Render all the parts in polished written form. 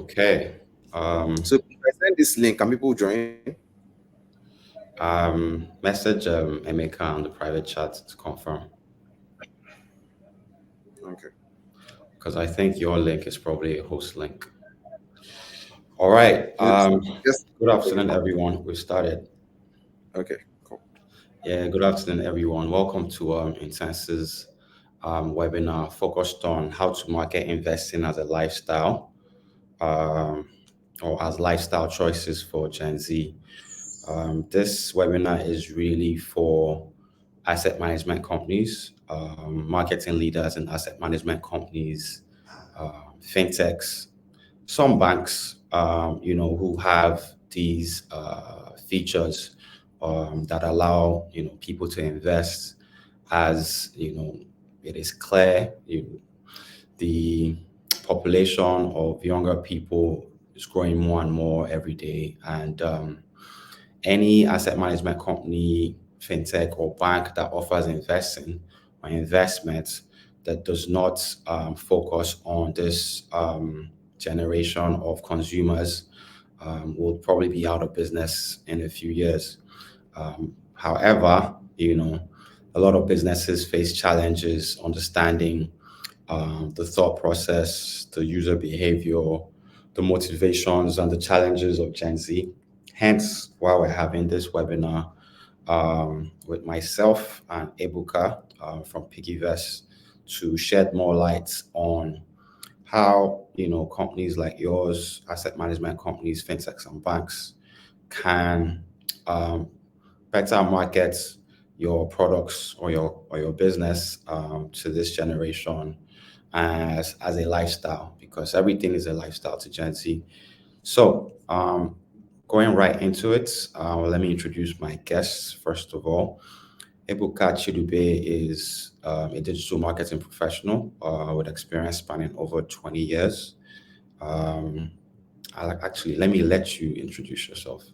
Okay. So if I send this link, can people join? Message Emeka on the private chat to confirm Okay. because I think your link is probably a host link. All right. Yes. Yes. Good afternoon, everyone. We started. Okay. Cool. Yeah, good afternoon, everyone. Welcome to Intense's webinar focused on how to market investing as a lifestyle um, or as lifestyle choices for Gen Z. This webinar is really for asset management companies, marketing leaders and asset management companies, fintechs, some banks, who have these features that allow, people to invest as, it is clear, the population of younger people is growing more and more every day. And any asset management company, fintech, or bank that offers investing or investments that does not focus on this generation of consumers will probably be out of business in a few years. However, a lot of businesses face challenges understanding the thought process, the user behavior, the motivations, and the challenges of Gen Z. Hence, why we're having this webinar with myself and Ebuka from Piggyverse to shed more light on how companies like yours, asset management companies, fintechs, and banks can um, better market your products or your business to this generation as a lifestyle because everything is a lifestyle to Gen Z. So, going right into it, let me introduce my guests first of all. Ebuka Chidube is a digital marketing professional with experience spanning over 20 years. Um, actually, let me let you introduce yourself.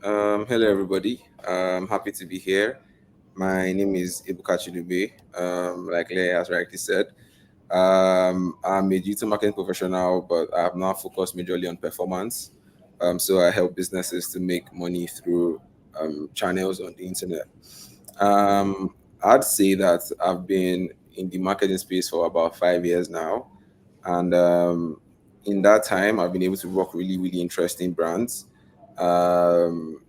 Hello, everybody. I'm happy to be here. My name is Ibuka Chidube. Like Leah has rightly said, I'm a digital marketing professional, but I have now focused majorly on performance. So I help businesses to make money through channels on the internet. I'd say that I've been in the marketing space for about 5 years now, and in that time, I've been able to work really, really interesting brands. Um,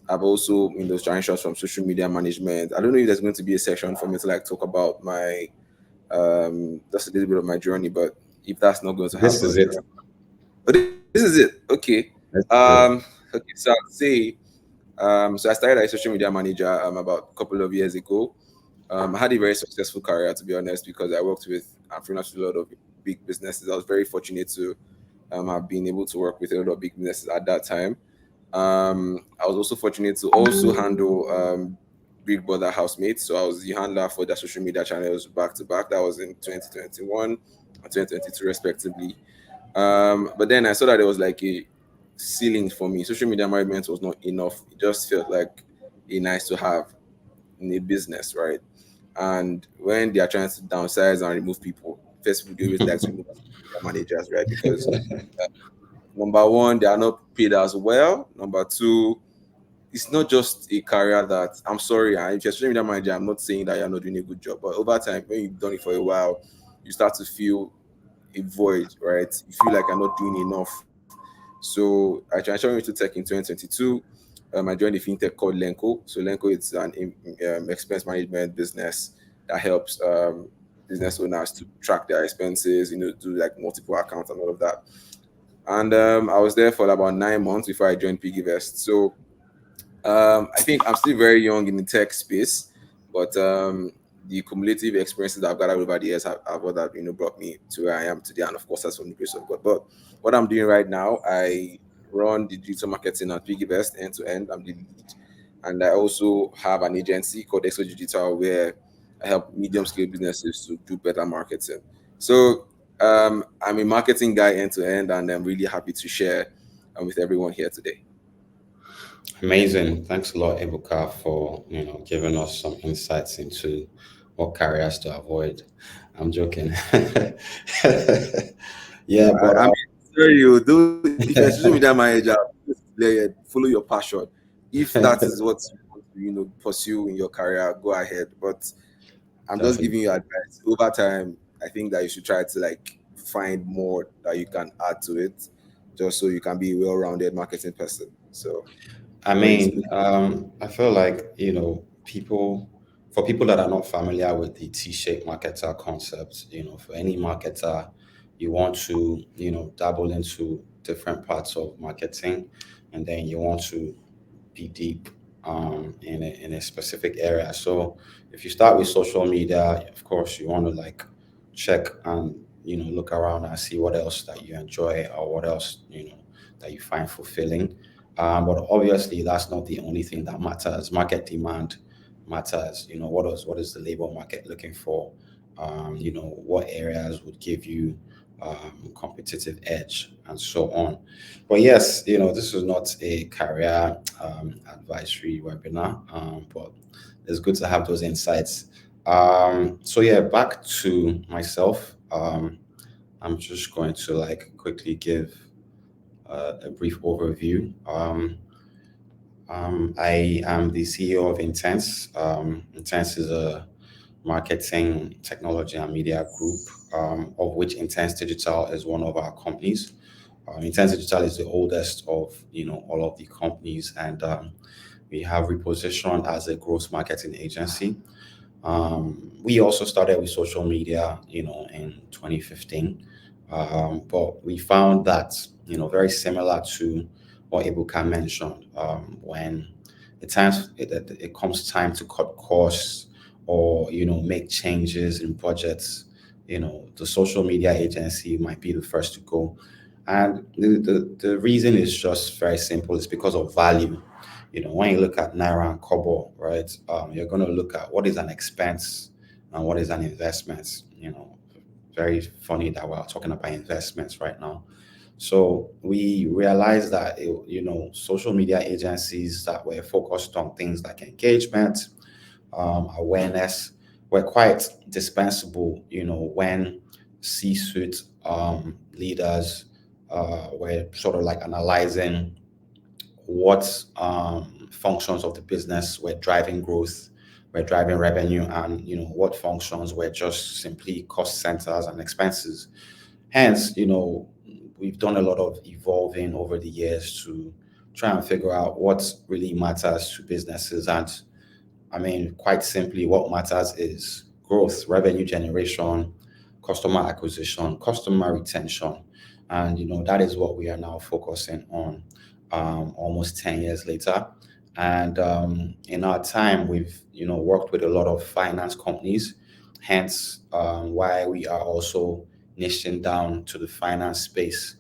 I've also in those transitions from social media management. I don't know if there's going to be a section for me to like talk about my just a little bit of my journey, but if that's not going to This is happen, it. but this is it. Okay. This is it. Okay. So I'd say so I started as a social media manager about a couple of years ago. I had a very successful career, to be honest, because I worked with and freelanced with a lot of big businesses. I was very fortunate to have been able to work with a lot of big businesses at that time. I was also fortunate to also handle Big Brother Housemates. So I was the handler for their social media channels back to back. That was in 2021 and 2022, respectively. But then I saw that there was like a ceiling for me. Social media management was not enough. It just felt like a nice to have in a business, right? And when they are trying to downsize and remove people, first people they always like to remove media managers, right? Because number one, they are not paid as well. Number two, it's not just a career that I'm sorry, if you're a social media manager, I'm not saying that you're not doing a good job, but over time, when you've done it for a while, you start to feel a void, right? You feel like you're not doing enough. So I transitioned into tech in 2022. I joined a fintech called Lenko. So Lenko is an expense management business that helps business owners to track their expenses, do like multiple accounts and all of that. And I was there for about 9 months before I joined Piggyvest. So I think I'm still very young in the tech space, but the cumulative experiences that I've gathered over the years have what have brought me to where I am today, and of course that's from the grace of God. But what I'm doing right now, I run the digital marketing at Piggyvest end to end. I'm the lead, and I also have an agency called Exo Digital where I help medium scale businesses to do better marketing. So I'm a marketing guy end to end, and I'm really happy to share with everyone here today. Amazing. Thanks a lot, Ebuka, for giving us some insights into what careers to avoid. I'm joking. Yeah, but I mean, sorry, you do. If you're a social media manager, follow your passion. If that is what you want to, pursue in your career, go ahead. But I'm just definitely. giving you advice. Over time, I think that you should try to like find more that you can add to it, just so you can be a well-rounded marketing person. So I very easy. mean, I feel like, for people that are not familiar with the T-shaped marketer concept, for any marketer, you want to, dabble into different parts of marketing, and then you want to be deep in a specific area. So if you start with social media, of course, you want to like check and look around and see what else that you enjoy or what else that you find fulfilling. But obviously, that's not the only thing that matters. Market demand matters. What is the labor market looking for? What areas would give you competitive edge and so on. But yes, this is not a career advisory webinar, but it's good to have those insights. So yeah, back to myself. I'm just going to like quickly give a brief overview. I am the CEO of Intense. Intense is a marketing, technology, and media group, of which Intense Digital is one of our companies. Intense Digital is the oldest of all of the companies, and we have repositioned as a growth marketing agency. We also started with social media, in 2015, but we found that very similar to what Ibuka mentioned, when it comes time to cut costs or make changes in budgets, the social media agency might be the first to go, and the reason is just very simple. It's because of value. When you look at Naira and Kobo, right, you're going to look at what is an expense and what is an investment. Very funny that we're talking about investments right now. So we realized that social media agencies that were focused on things like engagement, awareness, were quite dispensable. When C-suite leaders were sort of like analyzing what functions of the business were driving growth, were driving revenue, and what functions were just simply cost centers and expenses. Hence, we've done a lot of evolving over the years to try and figure out what really matters to businesses. And I mean, quite simply, what matters is growth, revenue generation, customer acquisition, customer retention. And, that is what we are now focusing on, almost 10 years later. And in our time, we've, worked with a lot of finance companies, hence why we are also niching down to the finance space,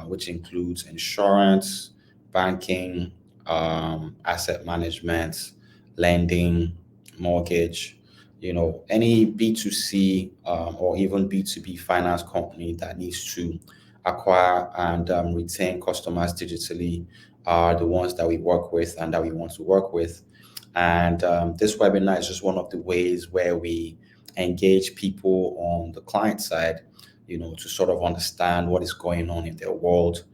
which includes insurance, banking, asset management, lending, mortgage, any B2C or even B2B finance company that needs to acquire and retain customers digitally are the ones that we work with and that we want to work with. And this webinar is just one of the ways where we engage people on the client side, to sort of understand what is going on in their world,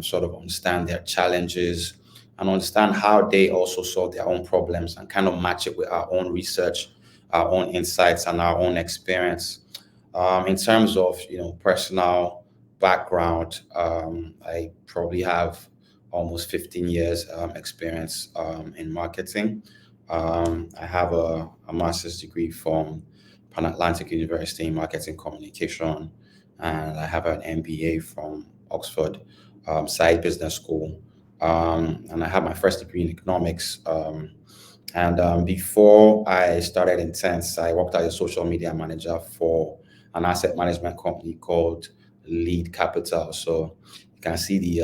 sort of understand their challenges, and understand how they also solve their own problems and kind of match it with our own research, our own insights, and our own experience. In terms of personal background, I probably have almost 15 years experience in marketing. I have a master's degree from Pan Atlantic University in marketing communication, and I have an MBA from Oxford Side Business School, and I have my first degree in economics. And Before I started Intense, I worked as a social media manager for an asset management company called Lead Capital. So you can see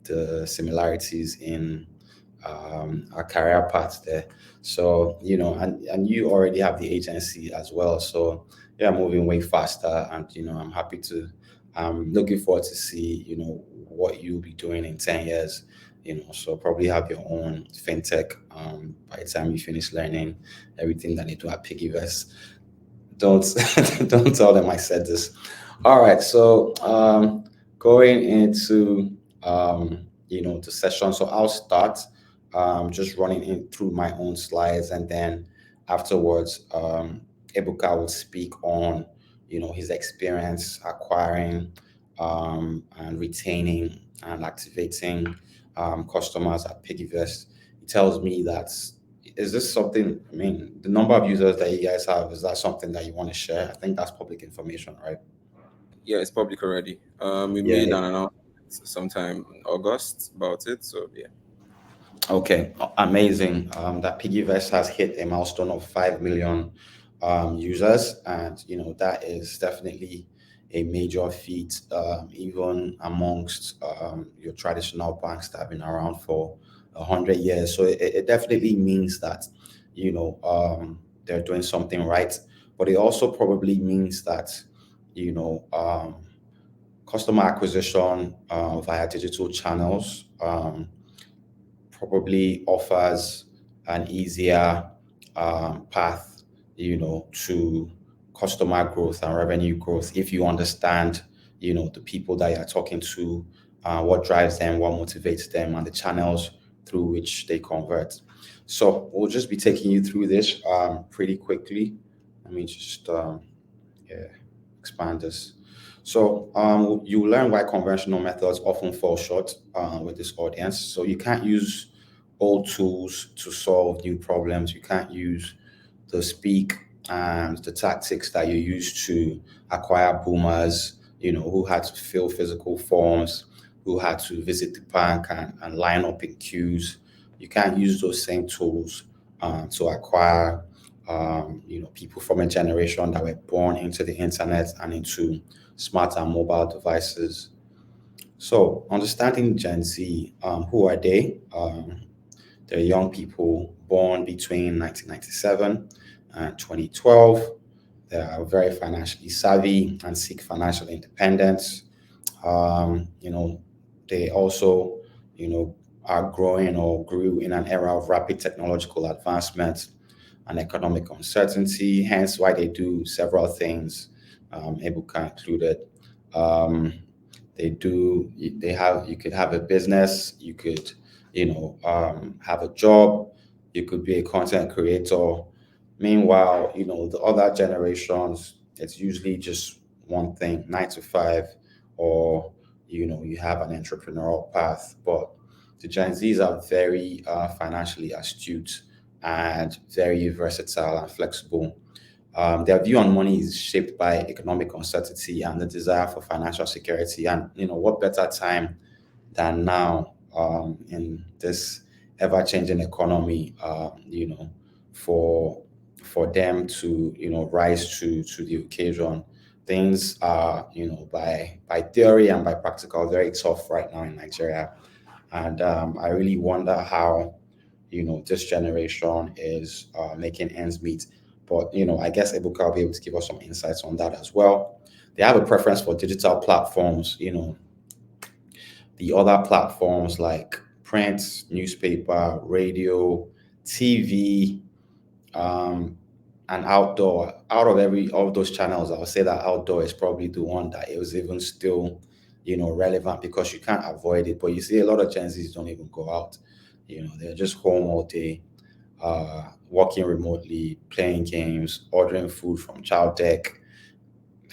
the similarities in our career paths there. So, and you already have the agency as well. So yeah, moving way faster. And, I'm happy to, I'm looking forward to see, what you'll be doing in 10 years. So probably have your own fintech by the time you finish learning everything that they do at Piggyverse. Don't don't tell them I said this. All right, so going into the session. So I'll start just running in through my own slides, and then afterwards, Ebuka will speak on his experience acquiring and retaining and activating customers at Piggyverse. He tells me that is this something, I mean, the number of users that you guys have, is that something that you want to share? I think that's public information, right? Yeah, it's public already. We Yeah. made an announcement sometime in August about it. So yeah. Okay. Amazing. That Piggyverse has hit a milestone of 5 million users, and that is definitely a major feat, even amongst your traditional banks that have been around for 100 years. So it definitely means that they're doing something right, but it also probably means that you know um, customer acquisition via digital channels probably offers an easier path, to customer growth and revenue growth if you understand, the people that you're talking to, what drives them, what motivates them, and the channels through which they convert. So we'll just be taking you through this pretty quickly. Let me just yeah, expand this. So you learn why conventional methods often fall short with this audience. So you can't use old tools to solve new problems. You can't use the speak and the tactics that you used to acquire boomers, who had to fill physical forms, who had to visit the bank and line up in queues. You can't use those same tools to acquire people from a generation that were born into the internet and into smart and mobile devices. So, understanding Gen Z, who are they? They're young people born between 1997 and 2012. They are very financially savvy and seek financial independence. They also, are growing or grew in an era of rapid technological advancement and economic uncertainty, hence why they do several things, Ebuka included. Um, you could have a business, you could, have a job, you could be a content creator. Meanwhile, the other generations, it's usually just one thing, 9 to 5, or, you have an entrepreneurial path. But the Gen Zs are very financially astute and very versatile and flexible. Their view on money is shaped by economic uncertainty and the desire for financial security. And what better time than now in this ever-changing economy, for them to rise to the occasion. Things are by theory and by practical very tough right now in Nigeria, and I really wonder how this generation is making ends meet. But I guess Ebuka will be able to give us some insights on that as well. They have a preference for digital platforms, the other platforms like print, newspaper, radio, TV, um, and outdoor. Out of all of those channels, I would say that outdoor is probably the one that is even still, relevant because you can't avoid it. But you see a lot of Gen Zs don't even go out. They're just home all day, working remotely, playing games, ordering food from Child Deck,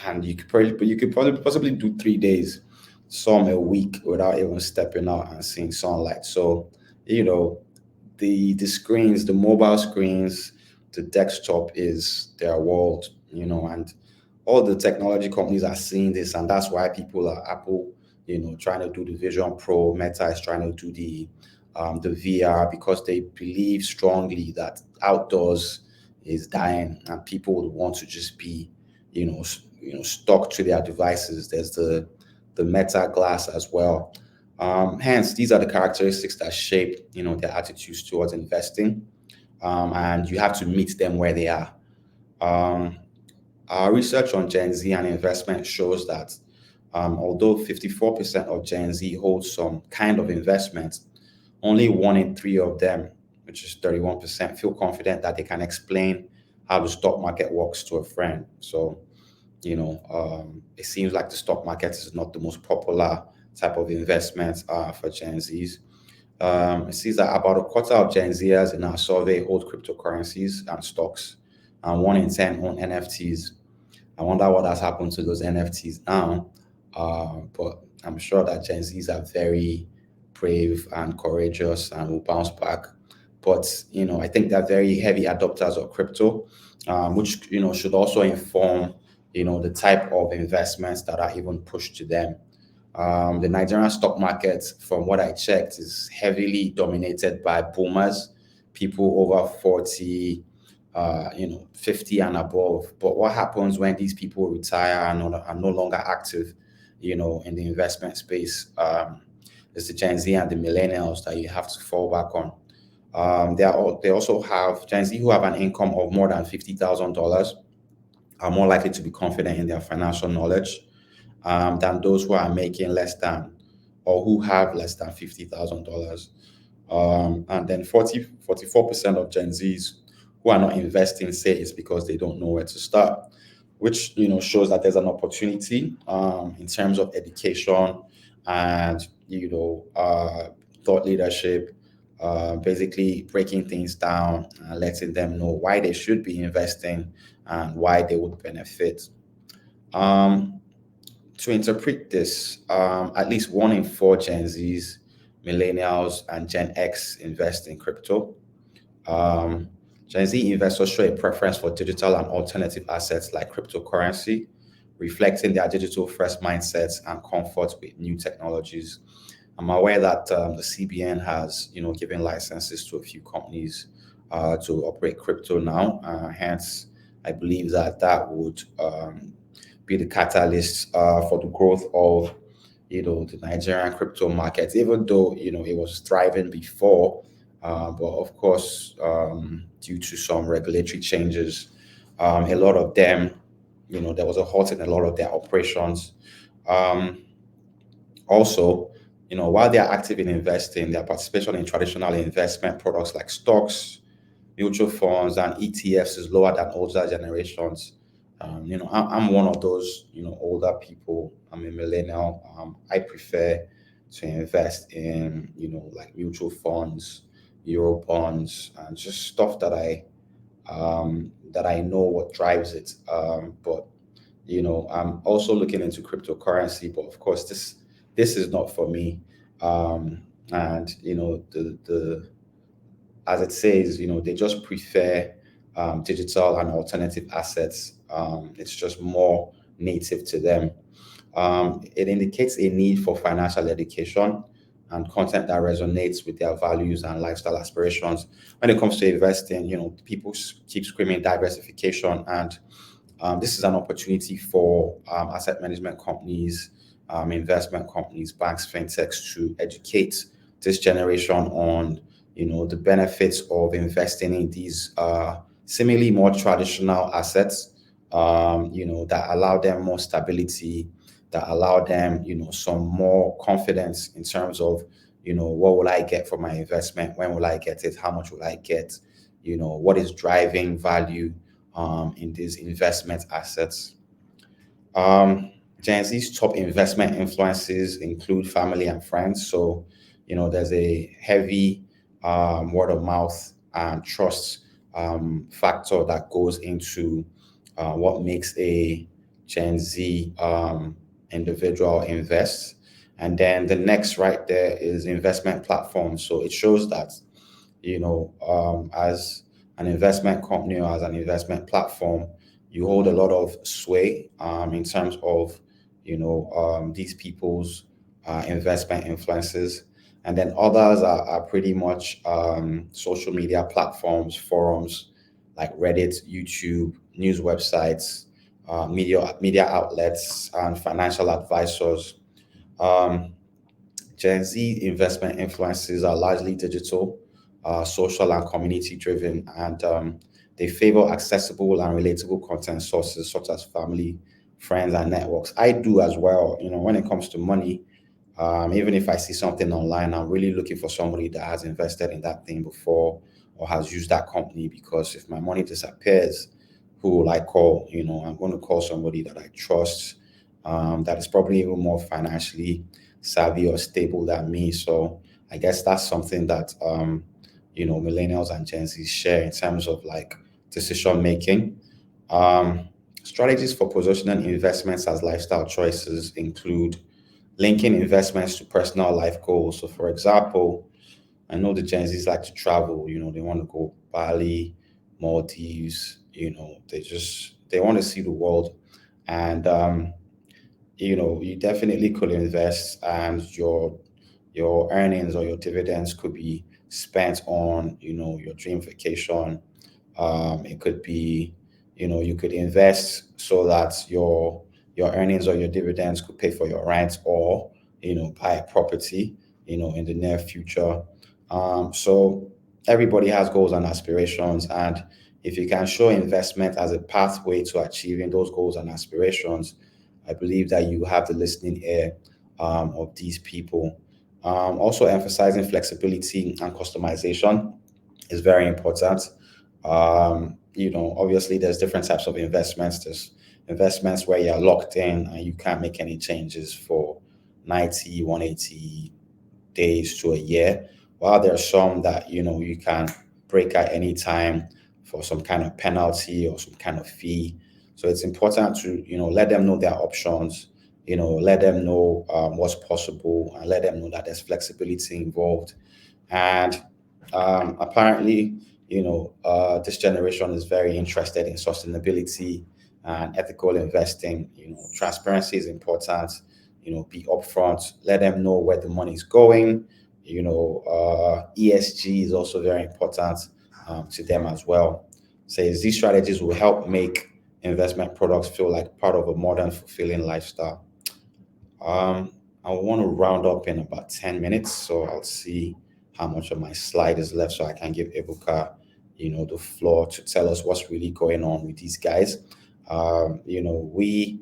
and you could probably possibly do 3 days, some a week without even stepping out and seeing sunlight. So, you know, the screens, the mobile screens, the desktop is their world, and all the technology companies are seeing this, and that's why people are Apple, trying to do the Vision Pro, Meta is trying to do the VR because they believe strongly that outdoors is dying and people would want to just be, stuck to their devices. There's the Meta glass as well. Hence, these are the characteristics that shape, their attitudes towards investing, and you have to meet them where they are. Um, our research on Gen Z and investment shows that although 54% of Gen Z holds some kind of investment, only 1 in 3 of them, which is 31%, feel confident that they can explain how the stock market works to a friend. So, it seems like the stock market is not the most popular type of investment for Gen Zs. It seems that about a quarter of Gen Zers in our survey hold cryptocurrencies and stocks, and 1 in 10 own NFTs. I wonder what has happened to those NFTs now. But I'm sure that Gen Zs are very brave and courageous and will bounce back. But I think they're very heavy adopters of crypto, which should also inform the type of investments that are even pushed to them. The Nigerian stock market, from what I checked, is heavily dominated by boomers, people over 40, 50 and above. But what happens when these people retire and are no longer active, in the investment space? It's the Gen Z and the millennials that you have to fall back on. They also have Gen Z who have an income of more than $50,000 are more likely to be confident in their financial knowledge than those who are making less than or who have less than $50,000. And then 44% of Gen Zs who are not investing say it's because they don't know where to start, which shows that there's an opportunity in terms of education and thought leadership, basically breaking things down and letting them know why they should be investing and why they would benefit. Um, to interpret this, at least 1 in 4 Gen Zs, millennials, and Gen X invest in crypto. Um, Gen Z investors show a preference for digital and alternative assets like cryptocurrency, reflecting their digital first mindsets and comfort with new technologies. I'm aware that the CBN has, given licenses to a few companies to operate crypto now. Hence, I believe that that would be the catalyst for the growth of, the Nigerian crypto market. Even though it was thriving before, but of course, due to some regulatory changes, a lot of them, there was a halt in a lot of their operations. Um, Also, while they are active in investing, their participation in traditional investment products like stocks, mutual funds, and ETFs is lower than older generations. I'm one of those, older people. I'm a millennial. I prefer to invest in, like mutual funds, euro bonds, and just stuff that I know what drives it. But I'm also looking into cryptocurrency, but of course, this is not for me. And the as it says, they just prefer digital and alternative assets. It's just more native to them. It indicates a need for financial education and content that resonates with their values and lifestyle aspirations. When it comes to investing, people keep screaming diversification, and this is an opportunity for asset management companies, investment companies, banks, fintechs to educate this generation on, the benefits of investing in these seemingly more traditional assets, that allow them more stability, that allow them, some more confidence in terms of, what will I get for my investment? When will I get it? How much will I get? What is driving value in these investment assets? Gen Z's top investment influences include family and friends. So, there's a heavy word of mouth and trust factor that goes into what makes a Gen Z individual invest. And then the next right there is investment platforms. So it shows that, as an investment company or as an investment platform, you hold a lot of sway in terms of, these people's investment influences. And then others are pretty much social media platforms, forums like Reddit, YouTube, news websites, media outlets, and financial advisors. Um, Gen Z investment influences are largely digital, social, and community driven, and they favor accessible and relatable content sources such as family, friends, and networks. I do as well. When it comes to money, Even if I see something online, I'm really looking for somebody that has invested in that thing before or has used that company, because if my money disappears, who will I call? I'm going to call somebody that I trust, that is probably even more financially savvy or stable than me. So I guess that's something that millennials and Gen Z share in terms of like decision making. Um, Strategies for positioning investments as lifestyle choices include linking investments to personal life goals. So, for example, I know the Gen Zs like to travel. They want to go Bali, Maldives. They want to see the world, and you definitely could invest, and your earnings or your dividends could be spent on your dream vacation. It could be, you could invest so that your earnings or your dividends could pay for your rent, or buy a property in the near future. So everybody has goals and aspirations, and if you can show investment as a pathway to achieving those goals and aspirations, I believe that you have the listening ear of these people. Also, emphasizing flexibility and customization is very important. Obviously, there's different types of investments. There's investments where you're locked in and you can't make any changes for 90, 180 days to a year, while there are some that you can break at any time for some kind of penalty or some kind of fee. So it's important to let them know their options, let them know what's possible, and let them know that there's flexibility involved. And apparently, this generation is very interested in sustainability and ethical investing. Transparency is important. Be upfront, let them know where the money is going. ESG is also very important to them as well. Says these strategies will help make investment products feel like part of a modern, fulfilling lifestyle. I want to round up in about 10 minutes, so I'll see how much of my slide is left so I can give Ebuka, the floor to tell us what's really going on with these guys. We,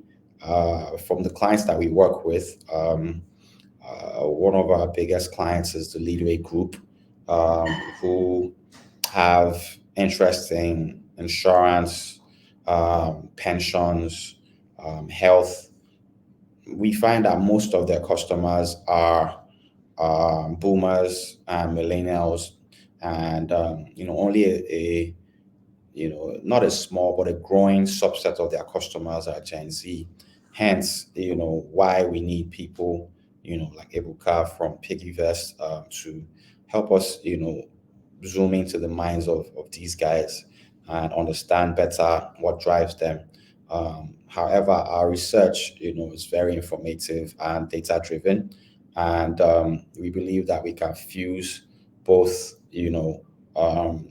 from the clients that we work with, one of our biggest clients is the Leadway Group, um, who have interest in insurance, pensions, health. We find that most of their customers are boomers and millennials, and only not a small but a growing subset of their customers are Gen Z. Hence, why we need people, like Ebuka from Piggyvest, to help us, zoom into the minds of these guys and understand better what drives them. However, our research, is very informative and data driven, and we believe that we can fuse both, um,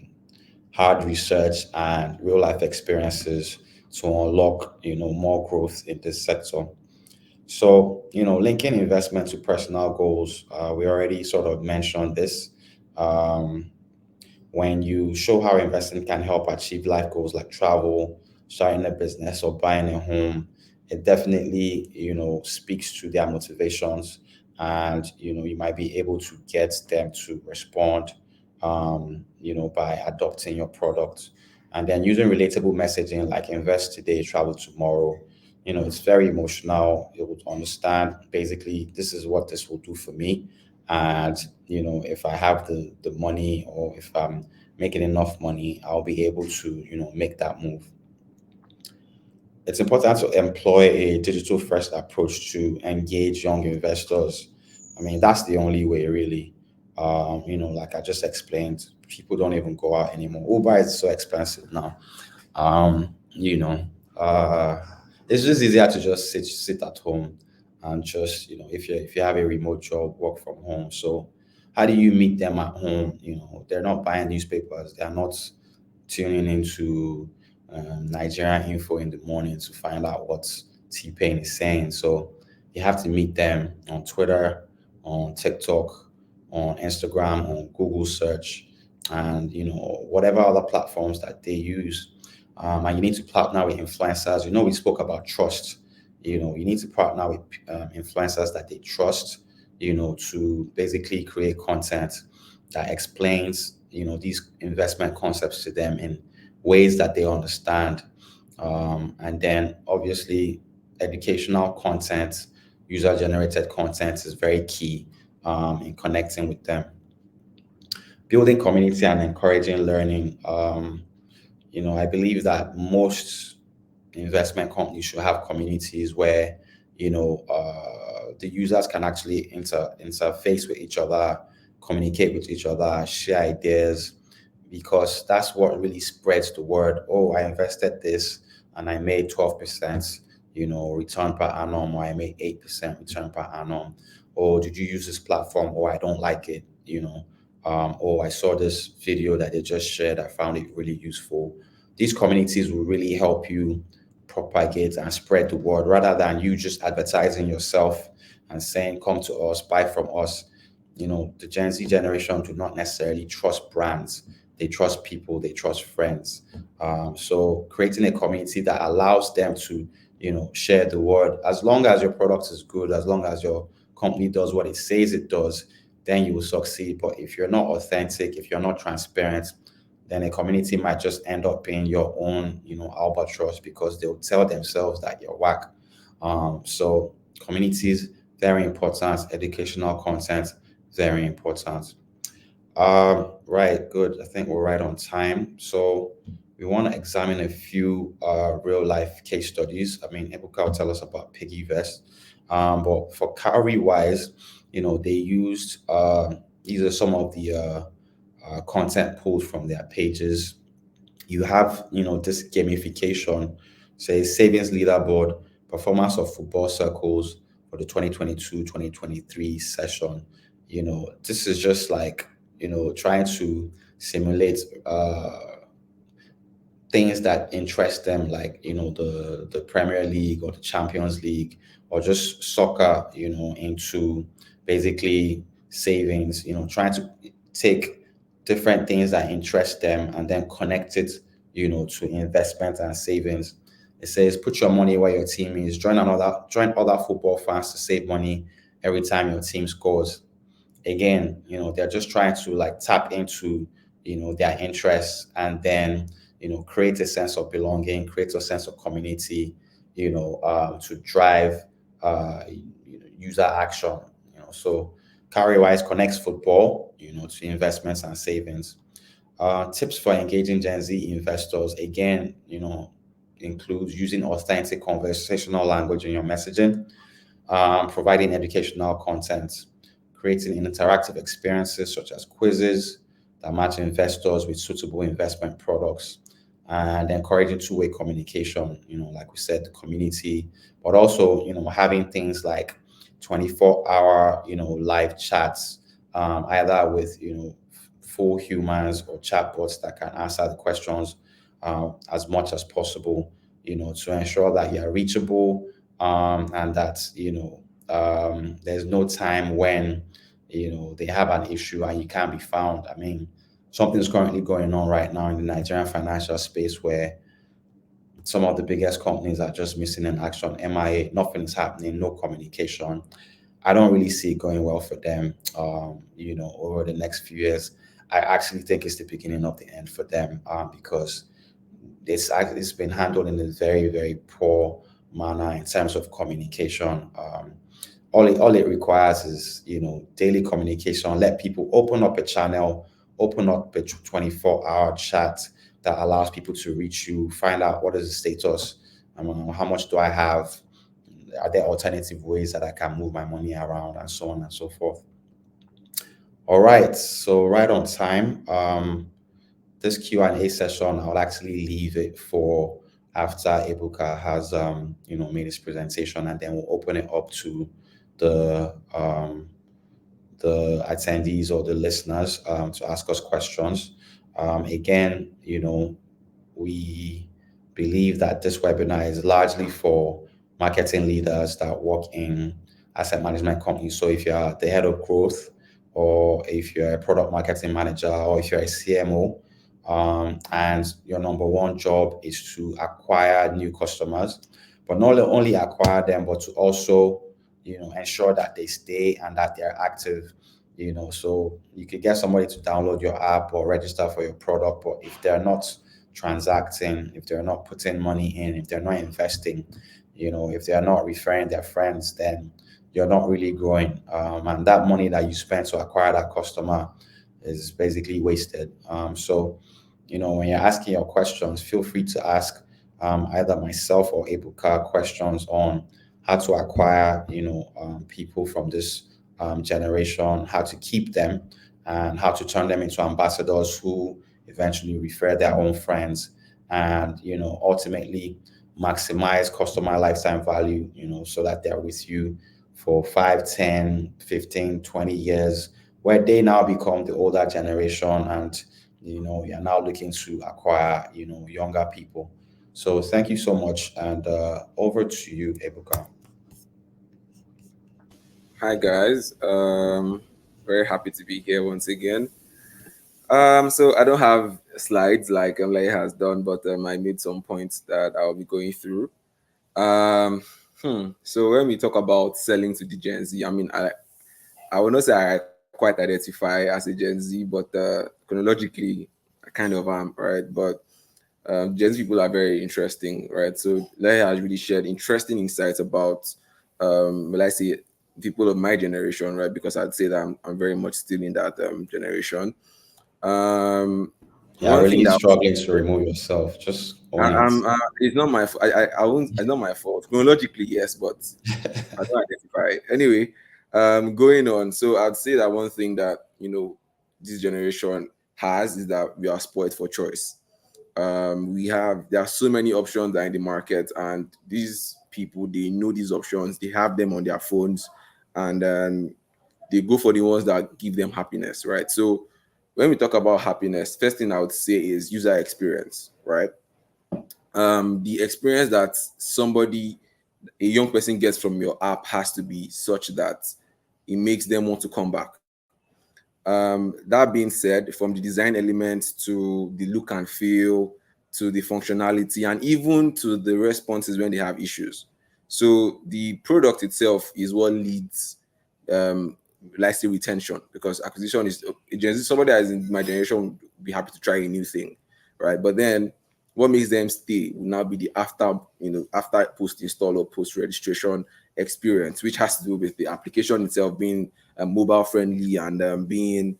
hard research and real life experiences to unlock, more growth in this sector. So, linking investment to personal goals, we already sort of mentioned this. Um, when you show how investing can help achieve life goals like travel, starting a business, or buying a home, it definitely, speaks to their motivations, and you might be able to get them to respond, by adopting your product, and then using relatable messaging like invest today, travel tomorrow. It's very emotional. It would understand basically this is what this will do for me, and if I have the money, or if I'm making enough money, I'll be able to make that move. It's important to employ a digital first approach to engage young investors. I mean, that's the only way, really. Like I just explained, people don't even go out anymore. Uber is so expensive now. um you know uh it's just easier to just sit at home, and just if you have a remote job, work from home. So how do you meet them at home? They're not buying newspapers, they're not tuning into Nigerian info in the morning to find out what T-Pain is saying. So you have to meet them on Twitter, on TikTok, on Instagram, on Google search, and whatever other platforms that they use. And you need to partner with influencers. We spoke about trust. You need to partner with influencers that they trust. to basically create content that explains, these investment concepts to them in ways that they understand. And then obviously, educational content, user generated content is very key in connecting with them. Building community and encouraging learning. I believe that most investment companies should have communities where the users can actually interface with each other, communicate with each other, share ideas, because that's what really spreads the word. Oh, I invested this and I made 12%, return per annum, or I made 8% return per annum. Or did you use this platform? Or I don't like it, or I saw this video that they just shared, I found it really useful. These communities will really help you propagate and spread the word rather than you just advertising yourself and saying, come to us, buy from us. The Gen Z generation do not necessarily trust brands. They trust people, they trust friends. So creating a community that allows them to, share the word. As long as your product is good, as long as your company does what it says it does, then you will succeed. But if you're not authentic, if you're not transparent, then a community might just end up being your own, albatross, because they'll tell themselves that you're whack. So communities, very important. Educational content, very important. Right, good. I think we're right on time. So we want to examine a few real life case studies. I mean, Ebuka will tell us about PiggyVest. But for Cowrie wise, they used these are some of the content pulled from their pages. You have, this gamification, say savings leaderboard, performance of football circles for the 2022-2023 session. This is just like, trying to simulate things that interest them, like the Premier League or the Champions League, or just soccer, into basically savings. Trying to take different things that interest them and then connect it, to investment and savings. It says put your money where your team is. Join other football fans to save money every time your team scores. Again, they're just trying to like tap into, their interests, and then, create a sense of belonging, create a sense of community, to drive user action. So CarryWise connects football, to investments and savings. Tips for engaging Gen Z investors, again, includes using authentic conversational language in your messaging, providing educational content, creating interactive experiences such as quizzes that match investors with suitable investment products, and encouraging two-way communication, like we said, the community, but also, having things like 24-hour, live chats, either with, full humans or chatbots that can answer the questions as much as possible, to ensure that you're reachable, and that, there's no time when, they have an issue and you can't be found. I mean, something's currently going on right now in the Nigerian financial space where some of the biggest companies are just missing in action. MIA, nothing is happening, no communication. I don't really see it going well for them, over the next few years. I actually think it's the beginning of the end for them, because it's been handled in a very, very poor manner in terms of communication. All it requires is, daily communication. Let people open up a channel, open up a 24-hour chat that allows people to reach you, find out what is the status, how much do I have, are there alternative ways that I can move my money around, and so on and so forth. All right, so right on time. This Q&A session, I'll actually leave it for after Ebuka has made his presentation, and then we'll open it up to the attendees or the listeners to ask us questions. Again, we believe that this webinar is largely for marketing leaders that work in asset management companies. So if you're the head of growth, or if you're a product marketing manager, or if you're a CMO, and your number one job is to acquire new customers, but not only acquire them, but to also, ensure that they stay and that they're active. So you could get somebody to download your app or register for your product, but if they're not transacting, if they're not putting money in, if they're not investing, if they're not referring their friends, then you're not really growing. And that money that you spend to acquire that customer is basically wasted. So, when you're asking your questions, feel free to ask either myself or Ebuka questions on how to acquire, people from this generation, how to keep them, and how to turn them into ambassadors who eventually refer their own friends, and ultimately maximize customer lifetime value, so that they're with you for 5, 10, 15, 20 years, where they now become the older generation, and you're now looking to acquire younger people. So thank you so much, and over to you, Ebuka. Hi guys. Very happy to be here once again. So I don't have slides like Emily has done, but I made some points that I'll be going through. Um, So when we talk about selling to the Gen Z, I mean, I will not say I quite identify as a Gen Z, but chronologically, I kind of am, right? But Gen Z people are very interesting, right? So Leia has really shared interesting insights about, well, I say people of my generation, right? Because I'd say that I'm very much still in that generation. Um, You're One thing really that struggling to remove yourself. Just own it. it's not my I won't, it's not my fault. Chronologically, yes, but I don't identify. Anyway, going on. So I'd say that one thing that this generation has is that we are spoiled for choice. There are so many options that are in the market, and these people, they know these options, they have them on their phones, and they go for the ones that give them happiness, right? So when we talk about happiness, first thing I would say is user experience, right? The experience that a young person gets from your app has to be such that it makes them want to come back. That being said, from the design elements to the look and feel to the functionality and even to the responses when they have issues. So the product itself is what leads, um, let's say, retention, because acquisition is somebody that is in my generation would be happy to try a new thing, right? But then what makes them stay will now be the after post install or post registration experience, which has to do with the application itself being mobile friendly and being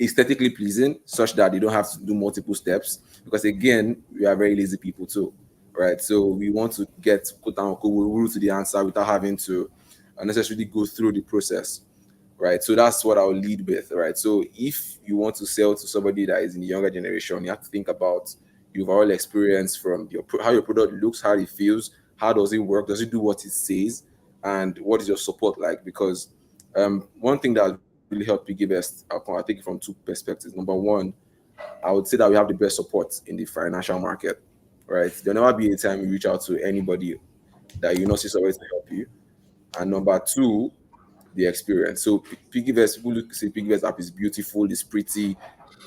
aesthetically pleasing, such that they don't have to do multiple steps. Because again, we are very lazy people too, right? So we want to get quote unquote root to the answer without having to unnecessarily go through the process, right? So that's what I'll lead with, right? So if you want to sell to somebody that is in the younger generation, you have to think about your overall experience from how your product looks, how it feels, how does it work, does it do what it says, and what is your support like? Because one thing that really helped PiggyVest, I take it from two perspectives. Number one, I would say that we have the best support in the financial market, right? There'll never be a time you reach out to anybody that you not see somebody to help you. And number two, the experience. So PiggyVest, people look say PiggyVest app is beautiful, it's pretty,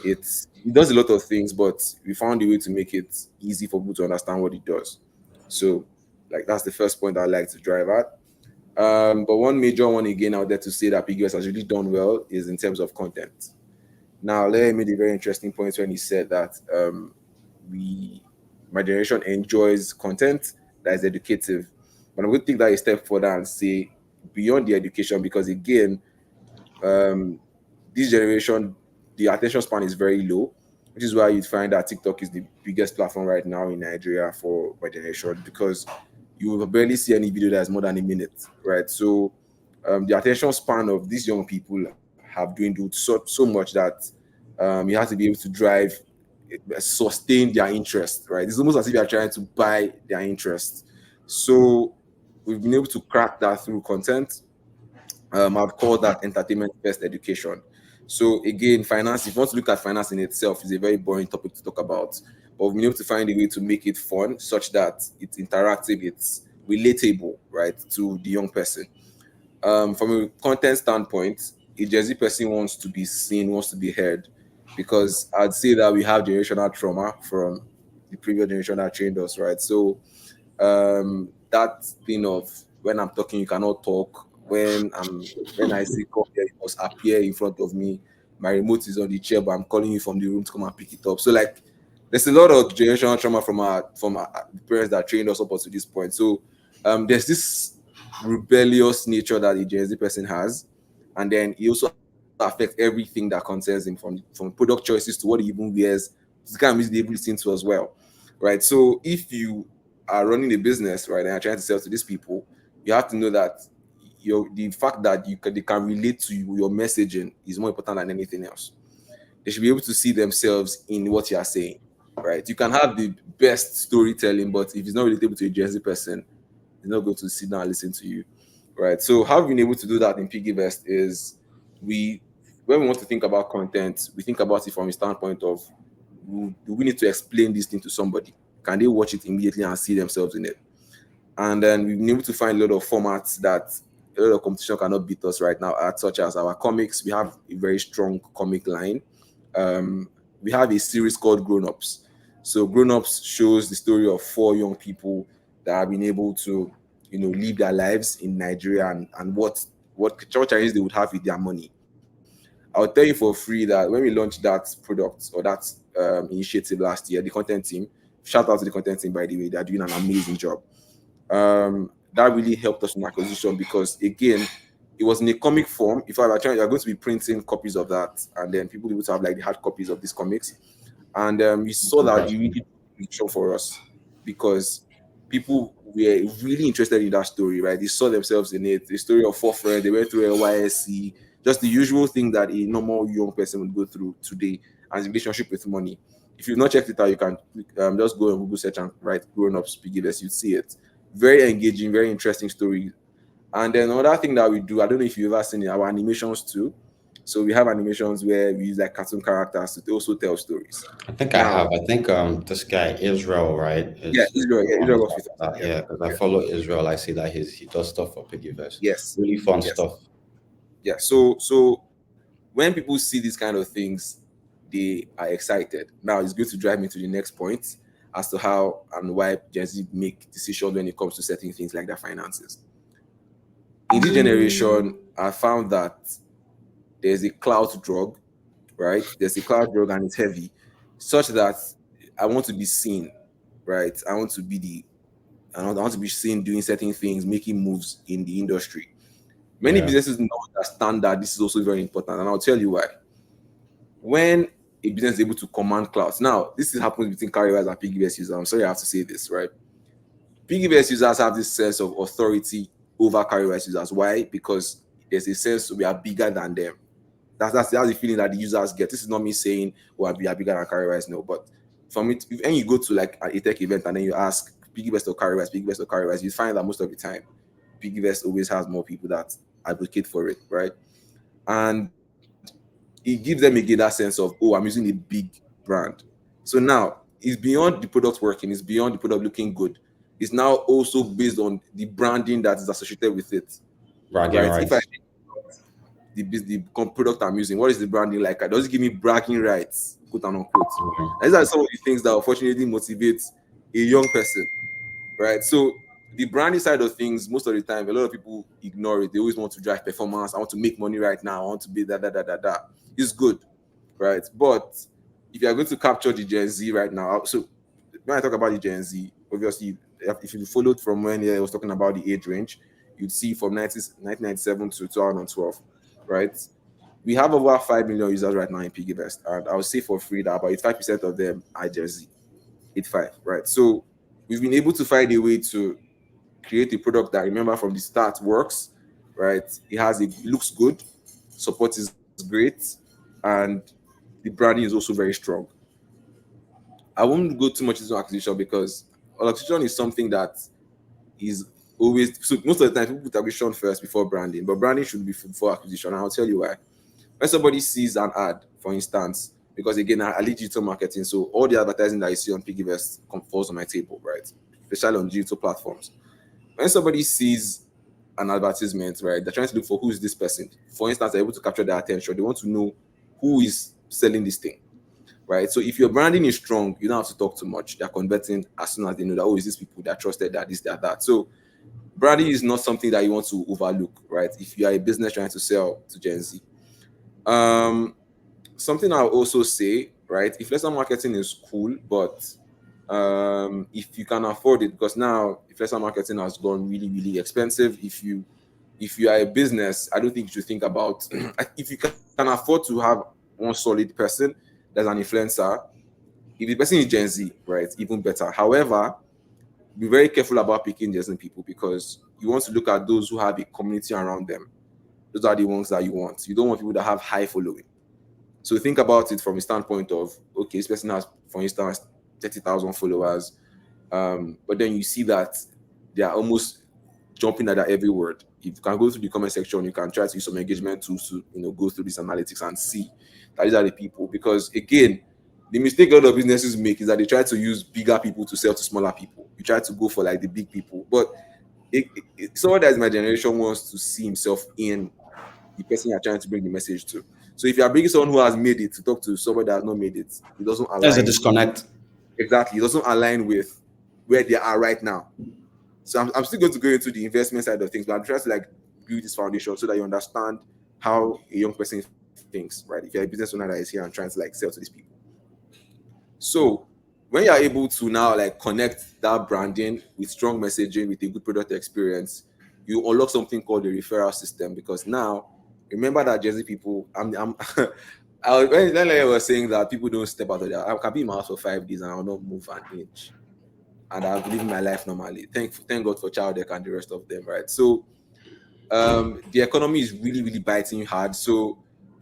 it does a lot of things, but we found a way to make it easy for people to understand what it does. So like that's the first point I like to drive at. But one major one again out there to say that PiggyVest has really done well is in terms of content. Now, Larry made a very interesting point when he said that we, my generation enjoys content that is educative. But I'm going to take that a step further and say beyond the education, because again, um, this generation, the attention span is very low, which is why you find that TikTok is the biggest platform right now in Nigeria for my generation, because you will barely see any video that's more than a minute, right? So the attention span of these young people have dwindled so much that you have to be able to sustain their interest, right? It's almost as if you are trying to buy their interest. So we've been able to crack that through content. I'd call that entertainment first education. So again, finance, if you want to look at finance in itself, is a very boring topic to talk about. But we've been able to find a way to make it fun such that it's interactive, it's relatable, right, to the young person. From a content standpoint, a Jersey person wants to be seen, wants to be heard, because I'd say that we have generational trauma from the previous generation that trained us, right? So that thing of when I'm talking, you cannot talk. When I say come here, you must appear in front of me. My remote is on the chair, but I'm calling you from the room to come and pick it up. So like there's a lot of generational trauma from our parents that trained us up to this point. So there's this rebellious nature that the Gen Z person has, and then it also affects everything that concerns him, from product choices to what he even wears. It's kind of music they listen to as well, right? So if you are running a business, right, and you're trying to sell to these people, you have to know that the fact that they can relate to you, your messaging is more important than anything else. They should be able to see themselves in what you are saying, right? You can have the best storytelling, but if it's not relatable to a Gen Z person, they're not going to sit down and listen to you, right? So how we've been able to do that in PiggyVest is we, when we want to think about content, we think about it from a standpoint of, do we need to explain this thing to somebody? Can they watch it immediately and see themselves in it? And then we've been able to find a lot of formats that a lot of competition cannot beat us right now at, such as our comics. We have a very strong comic line. We have a series called Grown Ups. So Grown Ups shows the story of four young people that have been able to, live their lives in Nigeria, and what challenges they would have with their money. I'll tell you for free that when we launched that product or that initiative last year, the content team, shout out to the content team, by the way, they're doing an amazing job. That really helped us in acquisition because, again, it was in a comic form. If I were trying, you're going to be printing copies of that, and then people able to have like the hard copies of these comics. And we saw that it really show for us because people were really interested in that story, right? They saw themselves in it. The story of four friends, they went through a YSC, just the usual thing that a normal young person would go through today, as a relationship with money. If you've not checked it out, you can just go on Google search and write Grown Ups Piggyvest, you'd see it. Very engaging, very interesting story. And then another thing that we do, I don't know if you've ever seen it, our animations too. So we have animations where we use like cartoon characters to also tell stories. I think I Now, have. I think this guy Israel, right, yeah, is Israel, the yeah, one Israel you works talk with us. about. Yeah, Yeah, because I yeah, follow Israel. I see that he does stuff for Piggyverse. yes, Really fun yes, stuff. yeah. So when people see these kind of things, they are excited. Now it's going to drive me to the next point as to how and why Gen Z make decisions when it comes to setting things like their finances. In this generation, I found that there's a clout drug, right? There's a clout drug and it's heavy, such that I want to be seen, right? I want to be seen doing certain things, making moves in the industry. Many Yeah. businesses don't understand that this is also very important, and I'll tell you why. When a business is able to command clouds, now this is happens between carriers and PiggyVest users. I'm sorry I have to say this, right? PiggyVest users have this sense of authority over carriers users. Why? Because there's a sense we are bigger than them. That's the feeling that the users get. This is not me saying, "Oh, we are bigger than CarryWise." No, but from it, when you go to like a tech event and then you ask PiggyVest or CarryWise, PiggyVest or CarryWise, you find that most of the time, PiggyVest always has more people that advocate for it, right? And it gives them again that sense of, "Oh, I'm using a big brand." So now it's beyond the product working, it's beyond the product looking good. It's now also based on the branding that is associated with it, Bragging right? If I rights. the product I'm using, what is the branding like? Does it give me bragging rights, quote and unquote? Mhm. And these are some of the things that unfortunately motivate a young person, right? So the branding side of things, most of the time, a lot of people ignore it. They always want to drive performance. I want to make money right now. I want to be that. It's good, right? But if you are going to capture the Gen Z right now, so when I talk about the Gen Z, obviously, if you followed from when I was talking about the age range, you'd see from 1997 to 2012, right? We have over 5 million users right now in PiggyVest, and I would say for free that about 85% of them are Gen Z, 85, right? So we've been able to find a way to create a product that, remember, from the start works, right? It looks good, support is great, and the branding is also very strong. I won't go too much into acquisition because acquisition is something that is always, so most of the time people put acquisition first before branding, but branding should be before acquisition. And I'll tell you why. When somebody sees an ad, for instance, because again, I lead digital marketing, so all the advertising that you see on PiggyVest falls on my table, right? Especially on digital platforms. When somebody sees an advertisement, right, they're trying to look for who is this person. For instance, they're able to capture their attention. They want to know who is selling this thing, right? So if your branding is strong, you don't have to talk too much. They're converting as soon as they know that, oh, is these people that trusted, that this, that. So branding is not something that you want to overlook, right? If you are a business trying to sell to Gen Z. Something I'll also say, right? Influencer marketing is cool, but if you can afford it, because now influencer marketing has gone really, really expensive. If you are a business, I don't think you should think about if you can afford to have one solid person that's an influencer. If the person is Gen Z, right, even better. However, be very careful about picking Gen Z people, because you want to look at those who have a community around them. Those are the ones that you want. You don't want people that have high following. So think about it from a standpoint of, okay, this person has, for instance, 30,000 followers, but then you see that they are almost jumping at every word. If you can go to the comment section, you can try to use some engagement tools to go through these analytics and see that these are the people. Because again, the mistake a lot of businesses make is that they try to use bigger people to sell to smaller people. You try to go for like the big people, but someone that is my generation wants to see himself in the person you're trying to bring the message to. So if you are bringing someone who has made it to talk to someone that has not made it, it doesn't There's a align. disconnect. Exactly, it doesn't align with where they are right now. So I'm still going to go into the investment side of things, but I'm trying to like build this foundation so that you understand how a young person thinks, right? If you're a business owner that is here and trying to like sell to these people. So when you're able to now like connect that branding with strong messaging with a good product experience, you unlock something called the referral system. Because now, remember that Gen Z people, when I was saying that people don't step out of there, I can be in my house for 5 days and I'll not move an inch, and I'll live my life normally. Thank God for child deck and the rest of them, right? So the economy is really, really biting hard. So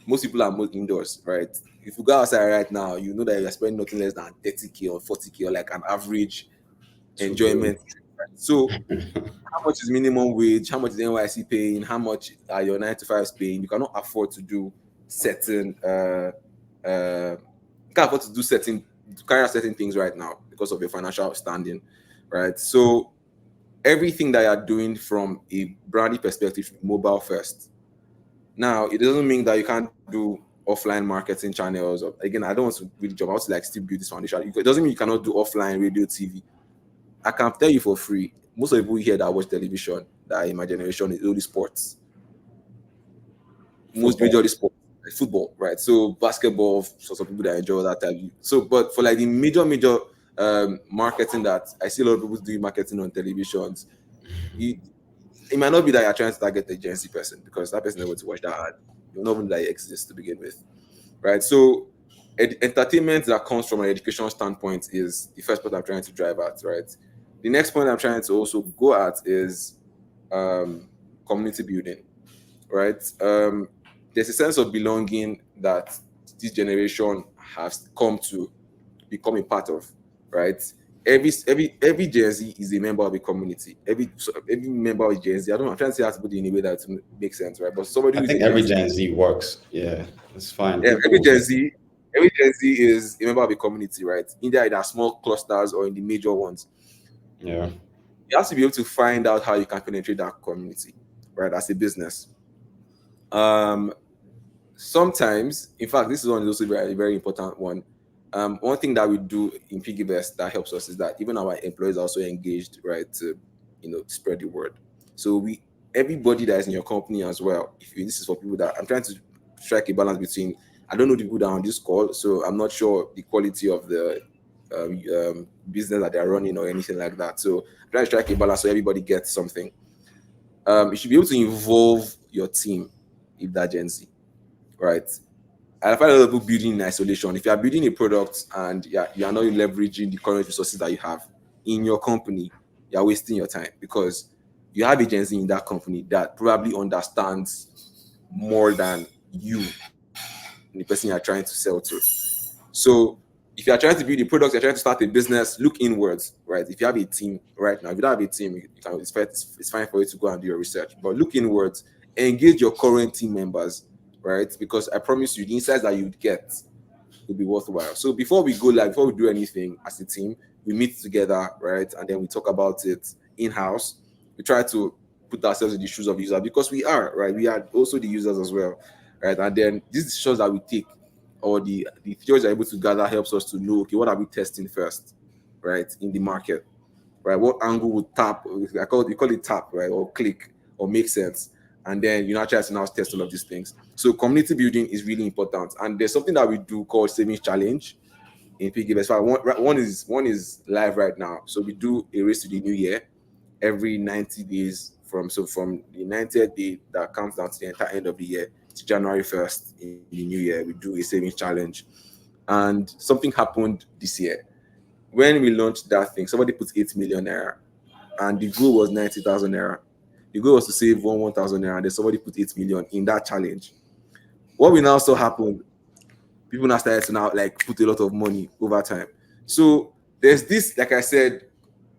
most people are more indoors, right? If you go outside right now, you know that you're spending nothing less than 30K or 40K, or like an average enjoyment trip, right? So how much is minimum wage? How much is NYC paying? How much are your 9 to 5s paying? You cannot afford to do certain you can't afford to do to carry out certain things right now because of your financial standing, right? So everything that you're doing from a branding perspective should be mobile first. Now, it doesn't mean that you can't do offline marketing channels. Again, I don't want to really jump out to like still build this foundation. It doesn't mean you cannot do offline radio, TV. I can tell you for free, most of the people here that watch television that are in my generation is only sports. Most Football. majorly sports, like football, right? So basketball, for some people that enjoy that type. So, but for like the major marketing that I see a lot of people doing marketing on televisions, it might not be that you're trying to target a Gen Z person, because that person is able to watch that ad. You'll not even that it exists to begin with, right? So entertainment that comes from an education standpoint is the first point I'm trying to drive at, right? The next point I'm trying to also go at is community building, right? There's a sense of belonging that this generation has come to become a part of, right? Every Gen Z is a member of a community. Every member of Gen Z. I don't know. I'm trying to say how to put it in a way that makes sense, right? But somebody I who is think a Gen every Z, Gen Z works. Yeah, it's fine. yeah, People will just every Gen Z is a member of a community, right? Either in our small clusters or in the major ones. yeah. You have to be able to find out how you can penetrate that community, right? As a business. Um, Sometimes, in fact, this is one is also very, very important one. One thing that we do in PiggyVest that helps us is that even our employees are also engaged, right, to spread the word. So everybody that is in your company as well. This is for people that I'm trying to strike a balance between. I don't know the people that are on this call, so I'm not sure the quality of the business that they're running or anything like that. So I'm trying to strike a balance so everybody gets something. You should be able to involve your team if that Gen Z, right? I find a lot of people building in isolation. If you are building a product and you are not leveraging the current resources that you have in your company, you are wasting your time, because you have agency in that company that probably understands more than you, the person you are trying to sell to. So if you are trying to build a product, you're trying to start a business, look inwards, right? If you have a team right now, if you don't have a team, it's fine for you to go and do your research. But look inwards, engage your current team members, right? Because I promise you, the insights that you'd get will be worthwhile. So before we go live, before we do anything as a team, we meet together, right? And then we talk about it in-house. We try to put ourselves in the shoes of the user, because we are, right? We are also the users as well, right? And then these decisions that we take, or the theories are able to gather, helps us to know, okay, what are we testing first, right, in the market? right? What angle would tap? You call it tap, right, or click, or make sense, and then you now try to now test all of these things. So community building is really important, and there's something that we do called savings challenge in PiggyVest. One is live right now. So we do a race to the new year every 90 days from the 90th day that comes down to the entire end of the year to January 1st in the new year. We do a savings challenge. And something happened this year. When we launched that thing, somebody put 8 million naira and the goal was 90,000 naira. The goal was to save 1,000 naira, and then somebody put 8 million in that challenge. What we now saw happen, people now started to now like put a lot of money over time. So there's this, like I said,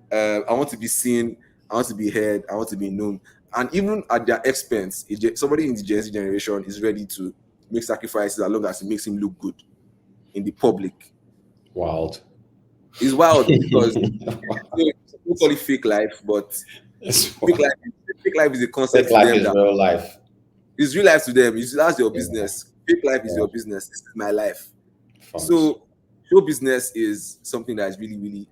I want to be seen, I want to be heard, I want to be known. And even at their expense, somebody in the Gen Z generation is ready to make sacrifices as long as it makes him look good in the public. Wild. It's wild because people call it fake life, but fake life is a concept Fake life to them is that real life. it's real life to them. That's your Yeah. business. Fake life is Yeah. your business. This is my life. Facts. So show business is something that is really, really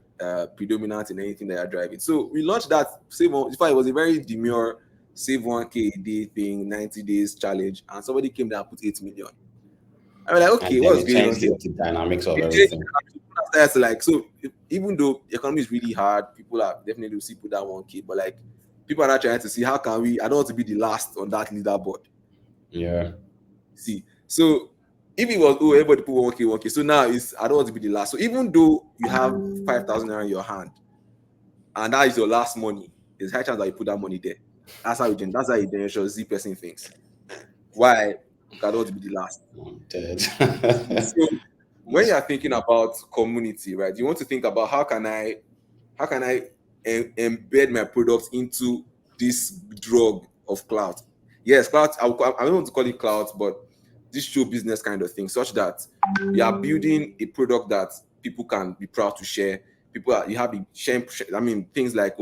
predominant in anything that you're driving. So we launched that save one. In fact, it was a very demure save 1K a day thing, 90 days challenge, and somebody came there and put 8 million. I was like, okay, and then what's it going on changed here? the dynamics of It everything. changed, like, so even though the economy is really hard, people are definitely will see put that 1K, but like people are not trying to see how can we. I don't want to be the last on that leaderboard. Yeah. See, so if it was everybody put 1K, 1K, so now it's I don't want to be the last. So even though you have 5,000 naira in your hand, and that is your last money, there's high chance that you put that money there. That's how you generation Z person thinks. Why? Because I don't want to be the last. I'm dead. So when you're thinking about community, right, you want to think about how can I embed my product into this drug of clout. Yes, clout. I don't want to call it clout, but this show business kind of thing, such that you are building a product that people can be proud to share. You have the share. I mean, things like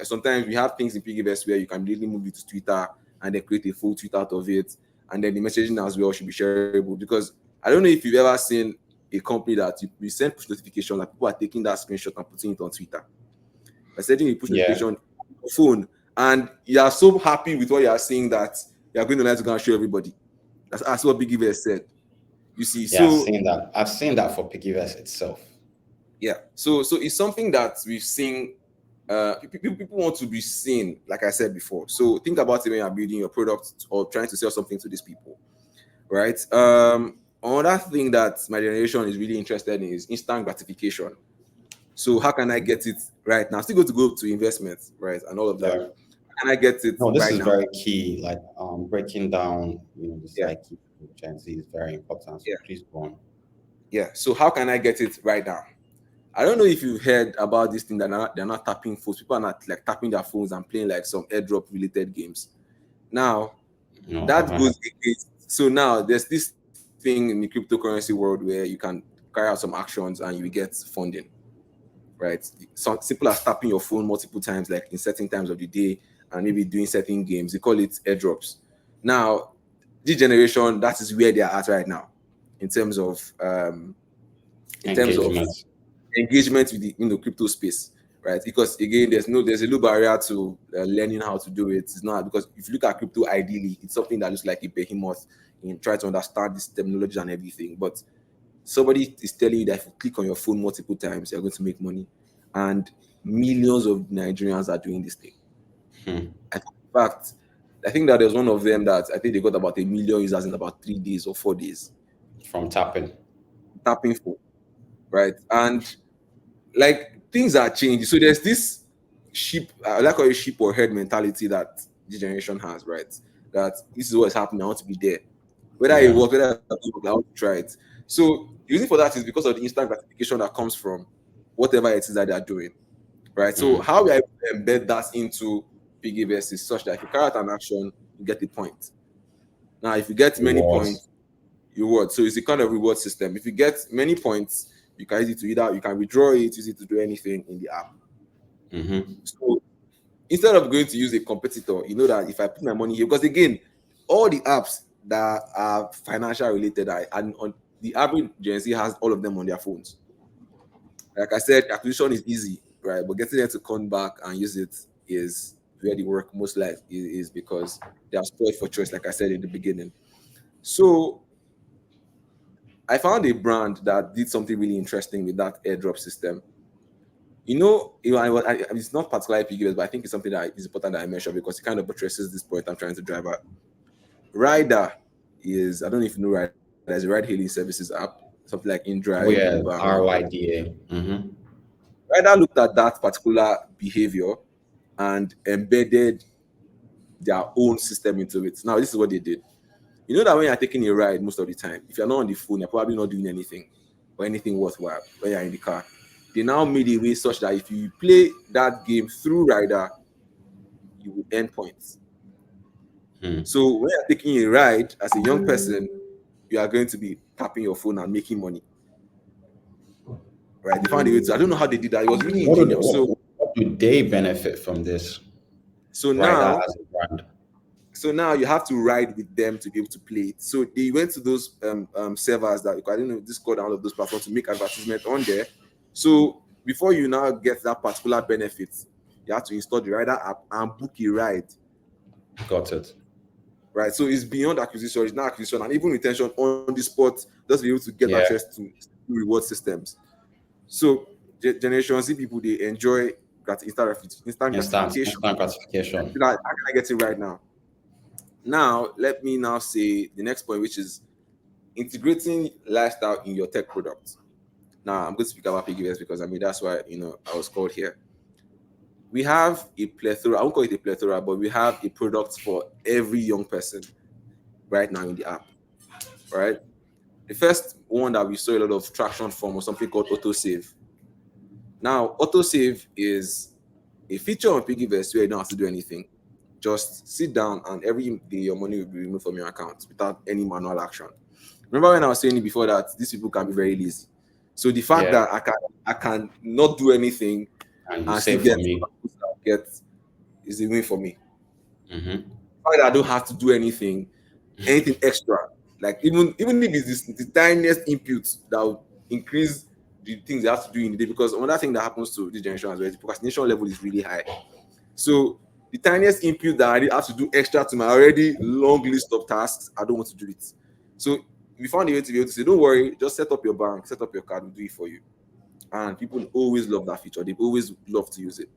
sometimes we have things in PiggyVest where you can really move it to Twitter and then create a full tweet out of it, and then the messaging as well should be shareable. Because I don't know if you've ever seen a company that you send push notification, like people are taking that screenshot and putting it on Twitter. By sending a push notification on your phone, and you are so happy with what you are seeing that you are going to like to go and show everybody. That's what PiggyVest said. You see, Yeah, so I've seen that for PiggyVest itself. yeah, so it's something that we've seen. People want to be seen, like I said before. So think about it when you're building your product or trying to sell something to these people, right? Another thing that my generation is really interested in is instant gratification. So how can I get it right now? Still going to go to investments, right, and all of that. Yeah. How can I get it No, this right is now? very key. Like breaking down, the Yeah. psyche of Gen Z is very important. So Yeah. please go on. Yeah. So how can I get it right now? I don't know if you've heard about this thing that they're not tapping phones. People are not like tapping their phones and playing like some airdrop related games. Now No, that goes against. So now there's this thing in the cryptocurrency world where you can carry out some actions and you get funding, right? So simple as tapping your phone multiple times, like in certain times of the day, and maybe doing certain games. They call it airdrops. Now, this generation, that is where they are at right now, in terms of engagement. engagement with the crypto space, right? Because again, there's a low barrier to learning how to do it. It's not because if you look at crypto, ideally, it's something that looks like a behemoth in try to understand this technology and everything. But somebody is telling you that if you click on your phone multiple times, you're going to make money, and millions of Nigerians are doing this thing. In fact, I think that there's one of them that I think they got about 1 million users in about 3 days or 4 days From tapping. phone, right? And like things are changing. So there's this sheep, I like a sheep or herd mentality that this generation has, right? That this is what's happening. I want to be there, whether it works, whether I want to try it. So the reason for that is because of the instant gratification that comes from whatever it is that they are doing, right? So how we are able to embed that into PiggyVest is such that if you carry out an action, you get the point. Now, if you get many points, you reward. So it's a kind of reward system. If you get many points, you can use it to you can withdraw it, use it to do anything in the app. So instead of going to use a competitor, you know that if I put my money here, because again, all the apps that are financial related and on the average Gen Z has all of them on their phones. Like I said, acquisition is easy. right? But getting them to come back and use it is where the work most likely is because they are spoiled for choice, like I said in the beginning. So I found a brand that did something really interesting with that airdrop system. It's not particularly PGS, but I think it's something that is important that I mention because it kind of buttresses this point I'm trying to drive at. Rider I don't know if you know Rider, there's a ride hailing services app, something like Oh InDrive, yeah, Uber, and all. RYDA. Mm-hmm. Rider looked at that particular behavior and embedded their own system into it. Now, this is what they did. You know that when you're taking a ride most of the time, if you're not on the phone, you're probably not doing anything or anything worthwhile when you're in the car. They now made a way such that if you play that game through Rider, you will earn points. So when you're taking a ride as a young person, you are going to be tapping your phone and making money. Right? They found a way to. I don't know how they did that. It was really ingenious. What do they benefit from this? So Rider now, as a brand. so now you have to ride with them to be able to play it. So they went to those servers that I don't know Discord and all of those platforms to make advertisement on there. So before you now get that particular benefit, you have to install the Rider app and book a ride. Got it. Right, so it's beyond acquisition, it's not acquisition, and even retention on the spot, just be able to get access to reward systems. So Generation Z people, they enjoy instant gratification. How can I get it right now? Now, let me now say the next point, which is integrating lifestyle in your tech product. Now, I'm going to speak about PiggyVest because that's why I was called here. We have a plethora, I won't call it a plethora, but we have a product for every young person right now in the app, right? The first one that we saw a lot of traction from was something called autosave. Now, autosave is a feature on PiggyVest where you don't have to do anything. Just sit down and every day your money will be removed from your account without any manual action. Remember when I was saying it before that these people can be very lazy. So the fact that I can not do anything and save for me is a win for me. Mm-hmm. The fact that I don't have to do anything extra, like even if it's the tiniest input that will increase the things they have to do in the day. Because another thing that happens to this generation as well is the procrastination level is really high. So the tiniest input that I have to do extra to my already long list of tasks, I don't want to do it. So we found a way to be able to say, don't worry, just set up your bank, set up your card, we'll do it for you. And people always love that feature. They always love to use it.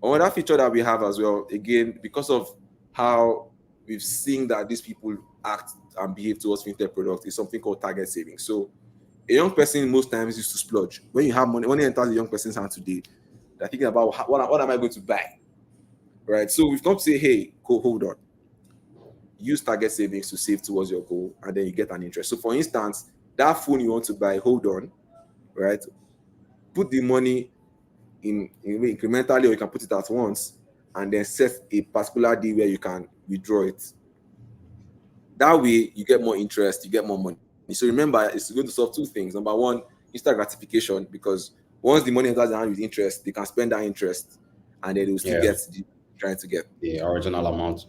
Another feature that we have as well, again, because of how we've seen that these people act and behave towards fintech products, is something called target savings. So a young person most times used to splurge. When you have money enters a young person's hand today, they're thinking about what am I going to buy? Right? So we've come to say, hey, hold on. Use target savings to save towards your goal, and then you get an interest. So for instance, that phone you want to buy, hold on, right? Put the money in incrementally, or you can put it at once, and then set a particular day where you can withdraw it. That way, you get more interest, you get more money. So remember, it's going to solve two things. Number one, instant gratification, because once the money enters the hand with interest, they can spend that interest, and then they will still get trying to get the original amount.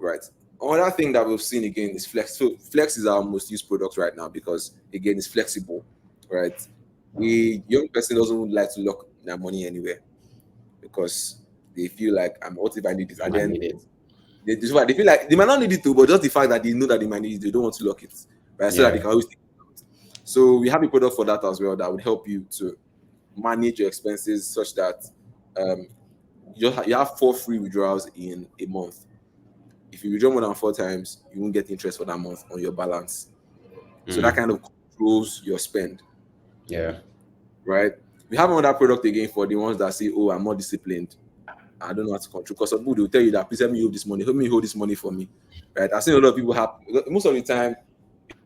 Right? Another thing that we've seen again is Flex. So Flex is our most used product right now because again it's flexible, right? The young person doesn't like to lock their money anywhere because they feel like what if I need it? And then they feel like they might not need it too, but just the fact that they know that they might need it, they don't want to lock it, right? So that they can always take it out. So we have a product for that as well that would help you to manage your expenses such that you have 4 free withdrawals in a month. If you withdraw more than 4 times, you won't get interest for that month on your balance. So that kind of controls your spend. Yeah. Right? We have another product again for the ones that say, oh, I'm not disciplined. I don't know how to control. Because some people will tell you that, please help me hold this money. Help me hold this money for me. Right? I've seen a lot of people most of the time,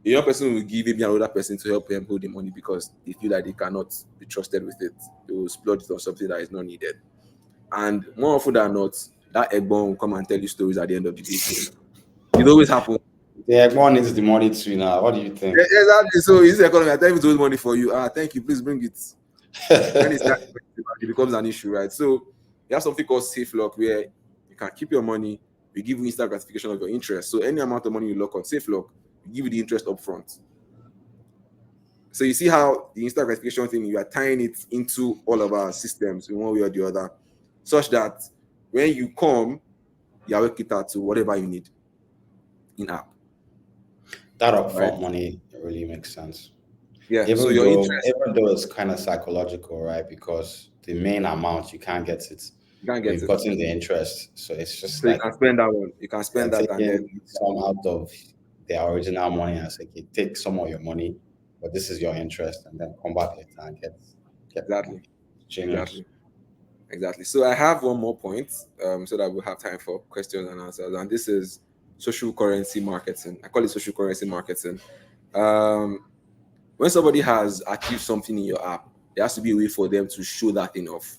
a young person will give maybe another person to help them hold the money because they feel that they cannot be trusted with it. They will splurge it on something that is not needed. And more often than not, that Egbon will come and tell you stories at the end of the day. It always happens. The Egbon needs the money too now. What do you think? Exactly. So it's the economy. I tell you to hold money for you. Thank you. Please bring it. When it's that, it becomes an issue, right? So you have something called Safe Lock where you can keep your money. We give you instant gratification of your interest. So any amount of money you lock on Safe Lock, we give you the interest up front. So you see how the instant gratification thing, you are tying it into all of our systems in one way or the other, such that when you come, you are working out to whatever you need in app, That right? upfront money really makes sense. Yeah. So Even your though interest, even though it's kind of psychological, right? Because the main amount you can't get it, you can't but get you've it. gotten the interest. So it's just So you like can spend that one. You can they're spend that and then taking some out of their original money and say, okay, take some of your money, but this is your interest, and then come back later and get more exactly, money. Genius. exactly, exactly. So I have one more point, so that we'll have time for questions and answers. And this is social currency marketing. I call it social currency marketing. Um, when somebody has achieved something in your app, there has to be a way for them to show that thing off.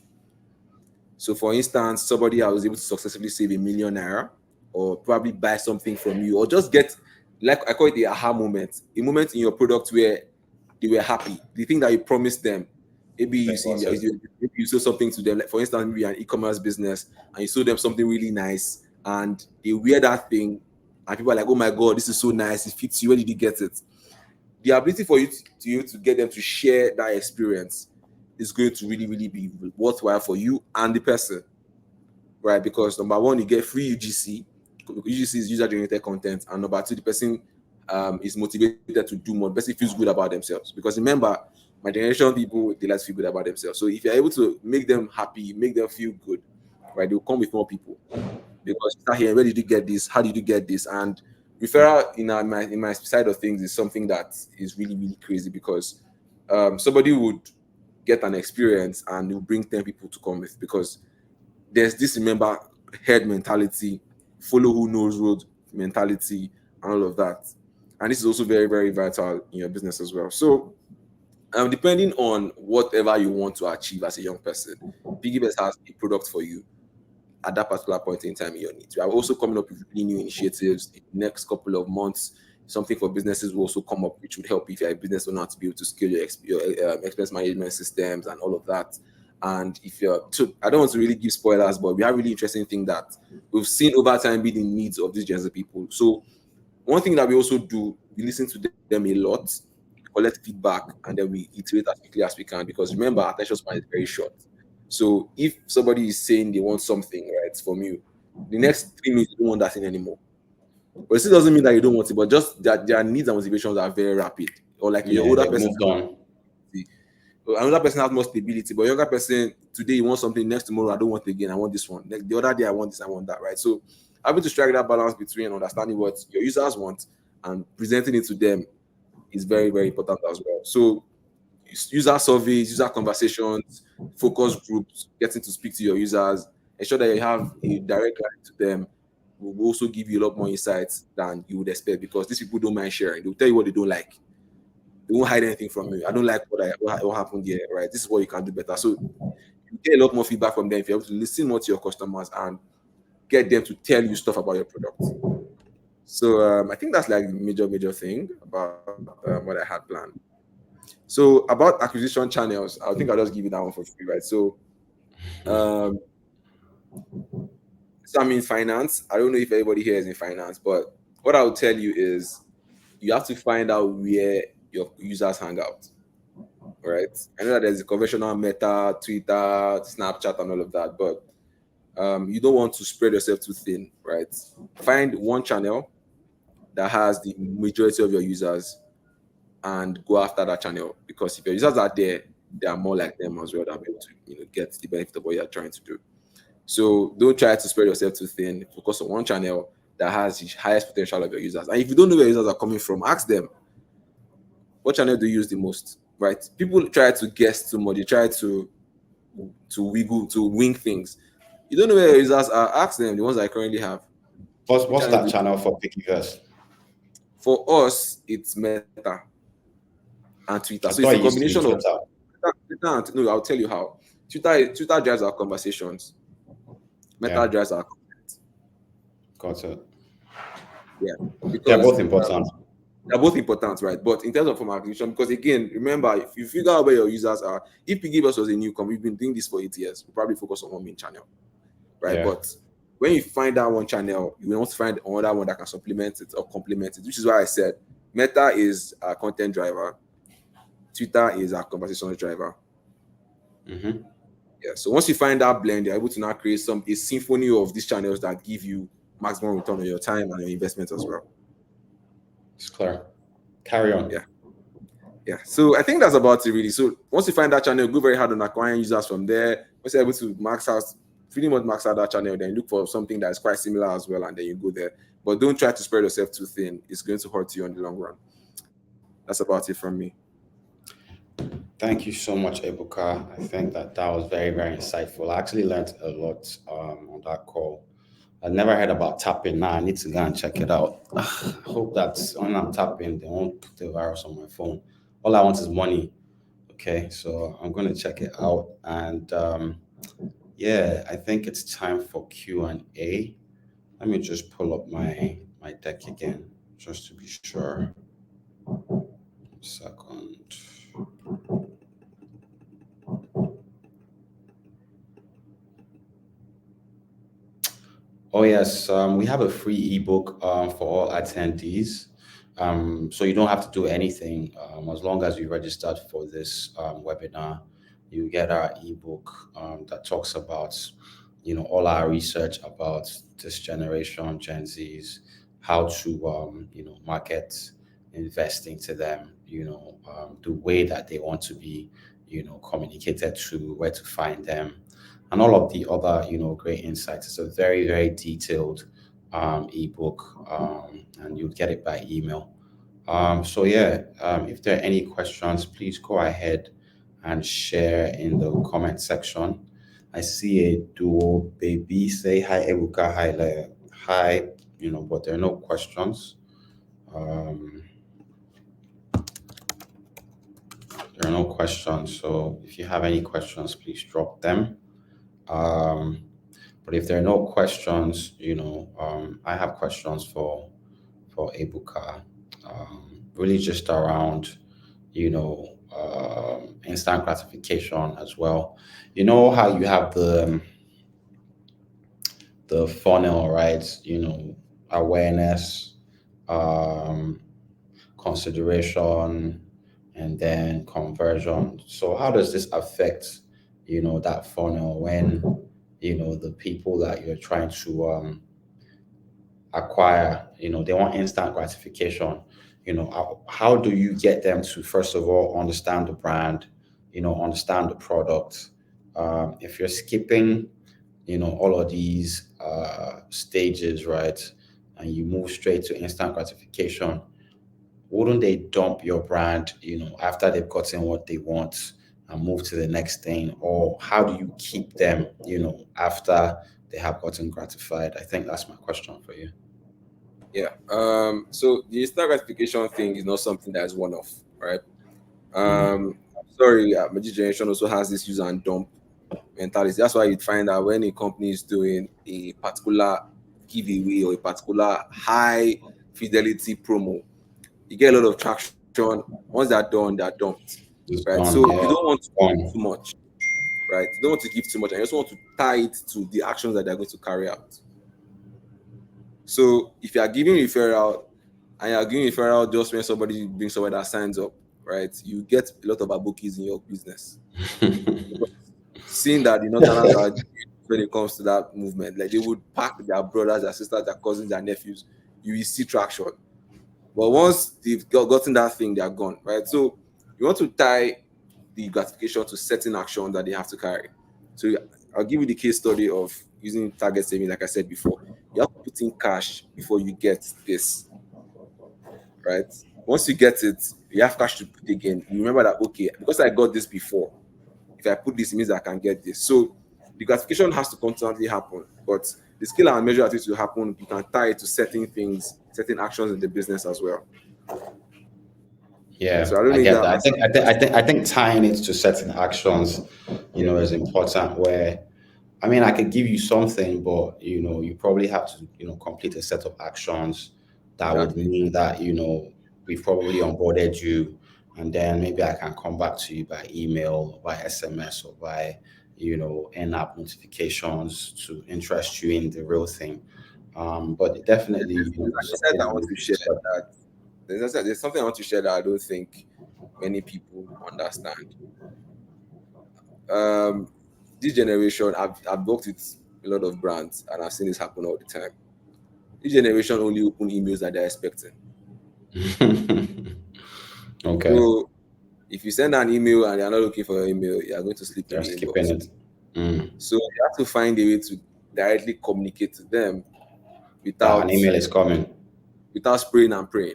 So, for instance, somebody I was able to successfully save ₦1,000,000, or probably buy something from you, or just get, like I call it, the aha moment, a moment in your product where they were happy, the thing that you promised them. Maybe you They see, got it. maybe you sold something to them, like for instance, maybe an e-commerce business, and you sold them something really nice, and they wear that thing, and people are like, "Oh my god, this is so nice! It fits you. Where did you get it?" The ability for you to get them to share that experience is going to really, really be worthwhile for you and the person, right? Because number one, you get free UGC. UGC is user generated content, and number two, the person is motivated to do more. The person feels good about themselves. Because remember, my generation people, they like to feel good about themselves. So if you're able to make them happy, make them feel good, right, they'll come with more people. Because you start hearing, where did you get this? How did you get this? And referral in my side of things is something that is really, really crazy, because somebody would get an experience and will bring 10 people to come with, because there's this, remember, head mentality, follow who knows road mentality, and all of that. And this is also very, very vital in your business as well. So, depending on whatever you want to achieve as a young person, Piggyvest has a product for you at that particular point in time in your needs. We are also coming up with really new initiatives in the next couple of months. Something for businesses will also come up, which would help if you're a business owner to be able to scale your expense management systems and all of that. And if you're, so I don't want to really give spoilers, but we have really interesting thing that we've seen over time be the needs of these gens of people. So one thing that we also do, we listen to them a lot, collect feedback, and then we iterate as quickly as we can. Because remember, attention span is very short. So if somebody is saying they want something, right, from you, the next 3 minutes you don't want that thing anymore. But it still doesn't mean that you don't want it, but just that their needs and motivations are very rapid. Or like your Yeah, older they've person, moved on. another person has more stability, but younger person, today you want something, next tomorrow I don't want it again, I want this one. Like the other day I want this, I want that, right? So having to strike that balance between understanding what your users want and presenting it to them is very, very important as well. So user surveys, user conversations, focus groups, getting to speak to your users, ensure that you have a direct line to them will also give you a lot more insights than you would expect, because these people don't mind sharing. They'll tell you what they don't like. They won't hide anything from you. I don't like what happened here, right? This is what you can do better. So you get a lot more feedback from them if you're able to listen more to your customers and get them to tell you stuff about your product. So I think that's like the major thing about what I had planned. So about acquisition channels, I think I'll just give you that one for free, right? Um, so I'm in finance. I don't know if everybody here is in finance, but what I would tell you is you have to find out where your users hang out, right? I know that there's a conventional Meta, Twitter, Snapchat, and all of that, but you don't want to spread yourself too thin, right? Find one channel that has the majority of your users and go after that channel, because if your users are there, they are more like them as well. They'll be able to get the benefit of what you're trying to do. So don't try to spread yourself too thin. Focus on one channel that has the highest potential of your users. And if you don't know where your users are coming from, ask them, what channel do you use the most? Right? People try to guess too much. They try to wing things. You don't know where your users are. Ask them, the ones I currently have. Which What's channel that do you, channel for Piggyvest? for us, it's Meta and Twitter. I So it's thought a it used to be combination of Twitter. No, I'll tell you how. Twitter drives our conversations. Yeah, Meta drives our content. got it. Yeah, They're because both important. they're both important, right? But in terms of from acquisition, because again, remember, if you figure out where your users are, if Piggyvest was a newcomer, we've been doing this for 8 years, we probably focus on one main channel, right? Yeah. But when you find that one channel, you want to find another one that can supplement it or complement it, which is why I said Meta is a content driver, Twitter is our conversation driver. Mm-hmm. Yeah. So once you find that blend, you're able to now create a symphony of these channels that give you maximum return on your time and your investment as well. It's clear. Carry on. Yeah. So I think that's about it really. So once you find that channel, go very hard on acquiring users from there. Once you're able to pretty much max out that channel, then look for something that's quite similar as well, and then you go there. But don't try to spread yourself too thin. It's going to hurt you on the long run. That's about it from me. Thank you so much, Ebuka. I think that was very, very insightful. I actually learned a lot on that call. I never heard about tapping. Now I need to go and check it out. I hope that when I'm tapping, they won't put the virus on my phone. All I want is money. Okay, so I'm going to check it out. And yeah, I think it's time for Q&A. Let me just pull up my deck again, just to be sure. 1 second. Oh yes, we have a free ebook for all attendees. So you don't have to do anything as long as you registered for this webinar. You get our ebook that talks about, all our research about this generation, Gen Zs, how to, market investing to them, the way that they want to be, communicated to, where to find them, and all of the other, great insights. It's a very, very detailed ebook, and you'll get it by email. So yeah, if there are any questions, please go ahead and share in the comment section. I see a duo baby say hi, Ebuka, hi, hi, but there are no questions. There are no questions, so if you have any questions, please drop them. But if there are no questions, I have questions for Ebuka, really just around, instant gratification as well. You know how you have the funnel, right? Awareness, consideration, and then conversion. So how does this affect, that funnel when, the people that you're trying to acquire, they want instant gratification. How do you get them to, first of all, understand the brand, understand the product? If you're skipping, all of these stages, right, and you move straight to instant gratification, wouldn't they dump your brand, after they've gotten what they want and move to the next thing? Or how do you keep them, after they have gotten gratified? I think that's my question for you. Yeah. So the instant gratification thing is not something that is one-off, right? Sorry, my generation also has this use and dump mentality. That's why you find that when a company is doing a particular giveaway or a particular high fidelity promo, you get a lot of traction. Once they're done, they're dumped, right? So you don't want to give too much, right? You don't want to give too much, and you also want to tie it to the actions that they're going to carry out. So if you are giving referral and you are giving referral just when somebody brings someone that signs up, right, you get a lot of abokis in your business. Seeing that the Northerners are when it comes to that movement, like they would pack their brothers, their sisters, their cousins, their nephews, you will see traction. But once they've gotten that thing, they're gone, right? So you want to tie the gratification to certain actions that they have to carry. So I'll give you the case study of using target savings, like I said before. You have to put in cash before you get this, right? Once you get it, you have cash to put again. You remember that, okay, because I got this before, if I put this, it means I can get this. So the gratification has to constantly happen, but the scale and measure at which it will happen, you can tie it to certain things, certain actions in the business as well. Yeah, so I get that. I think tying it to certain actions, is important. Where, I mean, I could give you something, but you probably have to, complete a set of actions that would mean that we've probably onboarded you, and then maybe I can come back to you by email, or by SMS, or by in-app notifications to interest you in the real thing. But definitely, I want to share that. There's something I want to share that I don't think many people understand. Um, this generation, I've worked with a lot of brands and I've seen this happen all the time. This generation only open emails that they're expecting. Okay, So if you send an email and you're not looking for your email, you're going to sleep in they're the skipping inbox. it. Mm. So you have to find a way to directly communicate to them That an without email is coming. spraying and praying.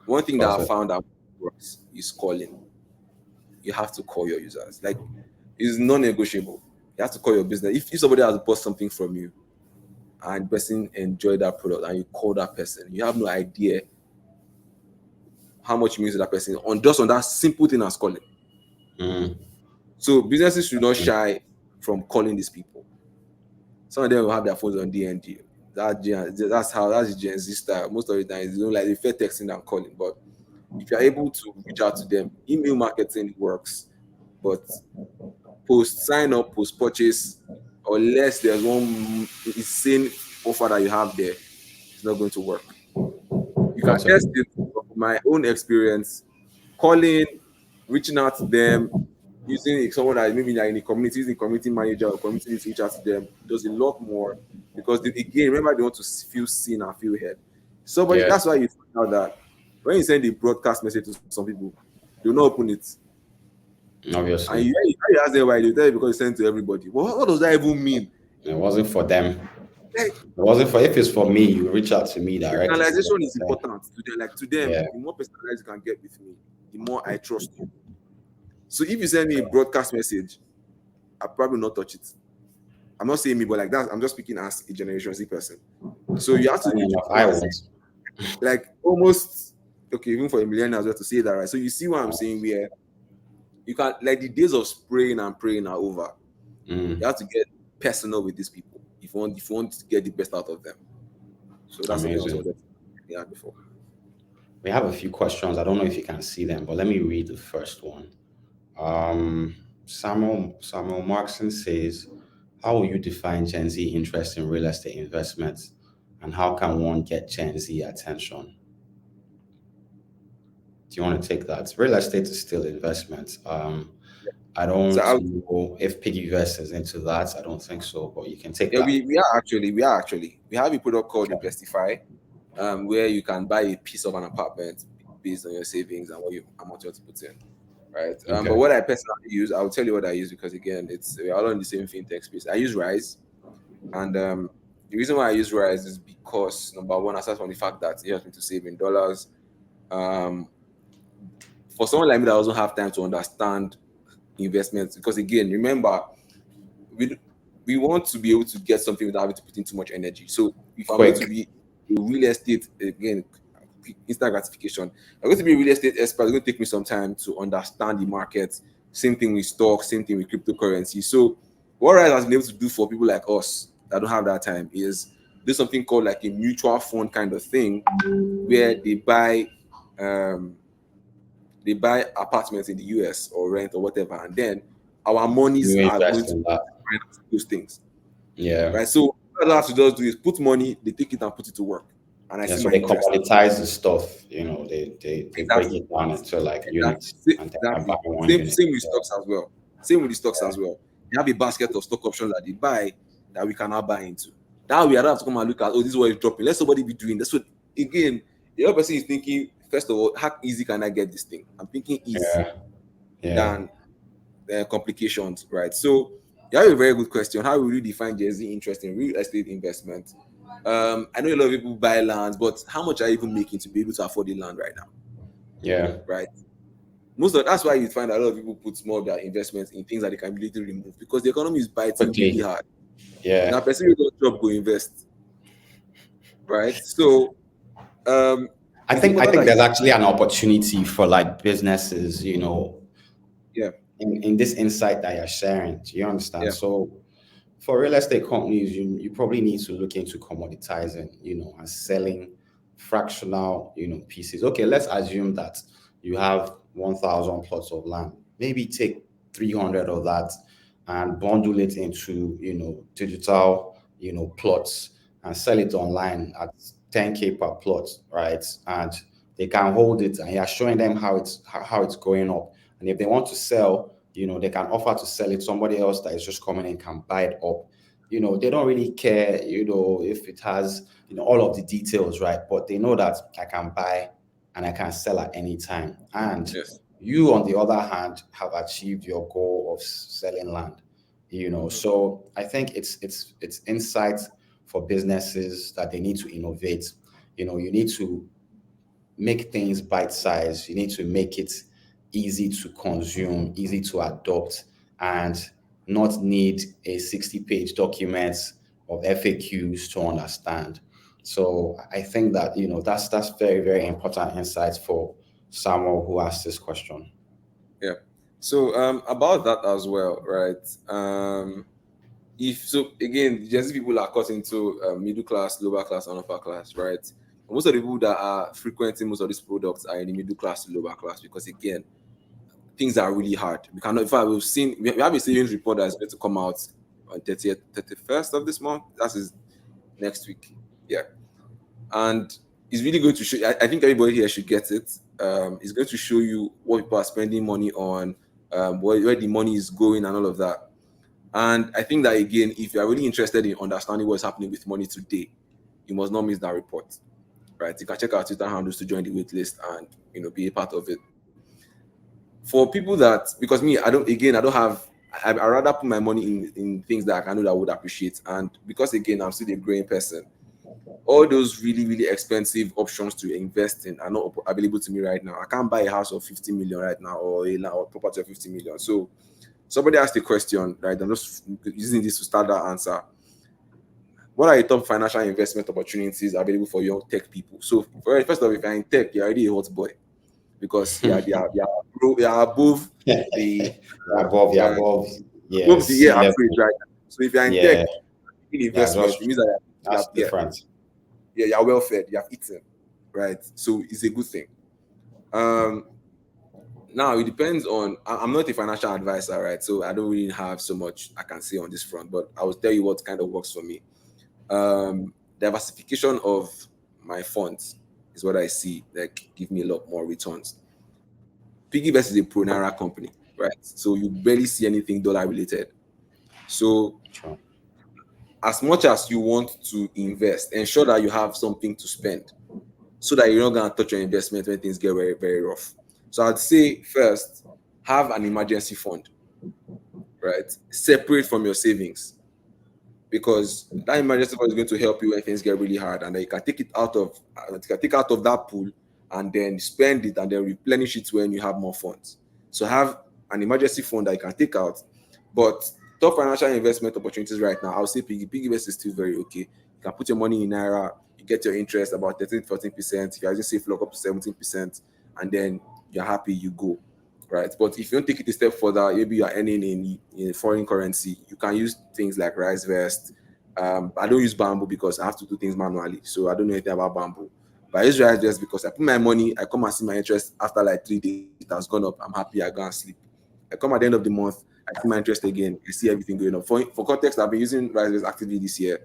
One thing that I Perfect. found that works is calling. You have to call your users. Like it's non-negotiable. You have to call your business. If somebody has bought something from you and the person enjoyed that product and you call that person, you have no idea how much you mean to that person on just on that simple thing as calling. Mm. So businesses should not shy from calling these people. Some of them will have their phones on DND. That's the Gen Z style. Most of the time, they don't like they prefer texting than calling. But if you're able to reach out to them, email marketing works. But post sign up, post purchase, unless there's one insane offer that you have there, it's not going to work. You can That's a test it from my own experience, calling, reaching out to them, using someone that maybe they're in the community, using community manager or community to reach out to them does a lot more because again, remember they want to feel seen and feel heard. Somebody yeah, that's why you find out that when you send a broadcast message to some people, they'll not open it. And obviously. you ask them why they tell you because you send to everybody. Well, what does that even mean? It wasn't for them. Like, It wasn't for if it's for me, you reach out to me directly. personalization is important to them. Like to them, Yeah. the more personalized you can get with me, the more I trust you. So if you send me a broadcast message, I'll probably not touch it. I'm not saying me, but like that, I'm just speaking as a Generation Z person. So you have to Funny treat enough, it I as won't. like almost okay, even for a millennial as well to say that, right? So you see what I'm saying where you can like the days of spraying and praying are over. You Mm. have to get personal with these people if you want to get the best out of them. So that's something else I Amazing. wanted to yeah before. We have a few questions. I don't know if you can see them, but let me read the first one. Samuel Markson says, "How will you define Gen Z interest in real estate investments, and how can one get Gen Z attention?" Do you want to take that? Real estate is still investment. I So don't I, know if Piggyvest is into that. I don't think so, but you can take yeah, that. we have a product called Investify, where you can buy a piece of an apartment based on your savings and what you amount you want to put in, right? But Okay. what I personally use, I'll tell you what I use because again, we're all in the same fintech space. I use Rise, and the reason why I use Rise is because number one, aside from the fact that it helps me to save in dollars, um, for someone like me that doesn't have time to understand investments, because again, remember we we want to be able to get something without having to put in too much energy. So if I'm going to Quick. be a real estate again, instant gratification. I'm going to be a real estate expert. It's going to take me some time to understand the market. Same thing with stocks. Same thing with cryptocurrency. So what Rise has been able to do for people like us that don't have that time is do something called like a mutual fund kind of thing, where um, they buy apartments in the US or rent or whatever, and then our monies You are going invest to in that. finance those things. Yeah. Right. So what I have to just do is put money, they take it and put it to work. And I Yeah. see So my they interest. commoditize the stuff. They break Exactly. it down into like Exactly. units, and then I buy Exactly. one Same unit. same with Yeah. stocks as well. Same with the stocks as well. You have a basket of stock options that they buy that we cannot buy into. That way I don't have to come and look at, oh, this is what is dropping. Let somebody be doing. That's what again, the other person is thinking, first of all, how easy can I get this thing? I'm thinking easy Yeah. Yeah. than complications, right? So you have a very good question. How will you define Gen Z interest in real estate investment? I know a lot of people buy lands, but how much are you even making to be able to afford the land right now, Yeah. right? That's why you find a lot of people put more of their investments in things that they can immediately remove because the economy is biting really Quickly. hard. Now, Yeah. person who don't job go invest, right? So I it's think I important think that there's actually an opportunity for like businesses, yeah, in this insight that you're sharing. Do you understand? yeah, So for real estate companies, you probably need to look into commoditizing, and selling fractional, pieces. Okay, let's assume that you have 1,000 plots of land. Maybe take 300 of that and bundle it into, digital, plots and sell it online at 10K per plot, right? And they can hold it, and you're showing them how it's going up. And if they want to sell, they can offer to sell it. Somebody else that is just coming in can buy it up. They don't really care, if it has, all of the details, right? But they know that I can buy and I can sell at any time. And Yes. you, on the other hand, have achieved your goal of selling land. So I think it's insight for businesses that they need to innovate. You need to make things bite sized. You need to make it easy to consume, easy to adopt, and not need a 60-page document of FAQs to understand. So I think that that's very, very important insight for someone who asked this question. Yeah. So about that as well, right? If so, again, just people are cut into middle class, lower class, and upper class, right? Most of the people that are frequenting most of these products are in the middle class to lower class because again, things are really hard. We cannot. In fact, we have a savings report that's going to come out on 30th, 31st of this month. That is next week. Yeah, and it's really going to show. I think everybody here should get it. It's going to show you what people are spending money on, where the money is going, and all of that. And I think that again, if you are really interested in understanding what's happening with money today, you must not miss that report. Right? You can check out Twitter handles to join the wait list and be a part of it. For people that, because me, I don't have, I rather put my money in things that I know that I would appreciate. And because again, I'm still a growing person, all those really, really expensive options to invest in are not available to me right now. I can't buy a house of 50 million right now or a property of 50 million. So somebody asked a question, right? I'm just using this to start that answer. What are the top financial investment opportunities available for young tech people? So first of all, if you're in tech, you're already a hot boy because they are above the Above, above the yes, year sea level. average, right? So if you're in Yeah, tech in yeah, investment, it means that that's different. you're well fed, you have eaten, right? So it's a good thing. Um, Now it depends on. I'm not a financial advisor, right? So I don't really have so much I can say on this front, but I will tell you what kind of works for me. Diversification of my funds is what I see like give me a lot more returns. Piggyvest is a pro naira company, right? So you barely see anything dollar related. So Sure. as much as you want to invest, ensure that you have something to spend so that you're not gonna touch your investment when things get very, very rough. So I'd say first, have an emergency fund, right? Separate from your savings because that emergency fund is going to help you when things get really hard, and then you can take it out of that pool and then spend it and then replenish it when you have more funds. So have an emergency fund that you can take out. But top financial investment opportunities right now, I'll say Piggyvest is still very okay. You can put your money in naira, you get your interest about 13-14%. If you just save lock up to 17%, and then you're happy, you go. Right. But if you don't take it a step further, maybe you're earning in foreign currency, you can use things like RiceVest. I don't use Bamboo because I have to do things manually. So I don't know anything about Bamboo. But I use RiceVest because I put my money, I come and see my interest after like 3 days, it has gone up. I'm happy, I go and sleep. I come at the end of the month, I see my interest again, I see everything going up. For context, I've been using RiceVest actively this year.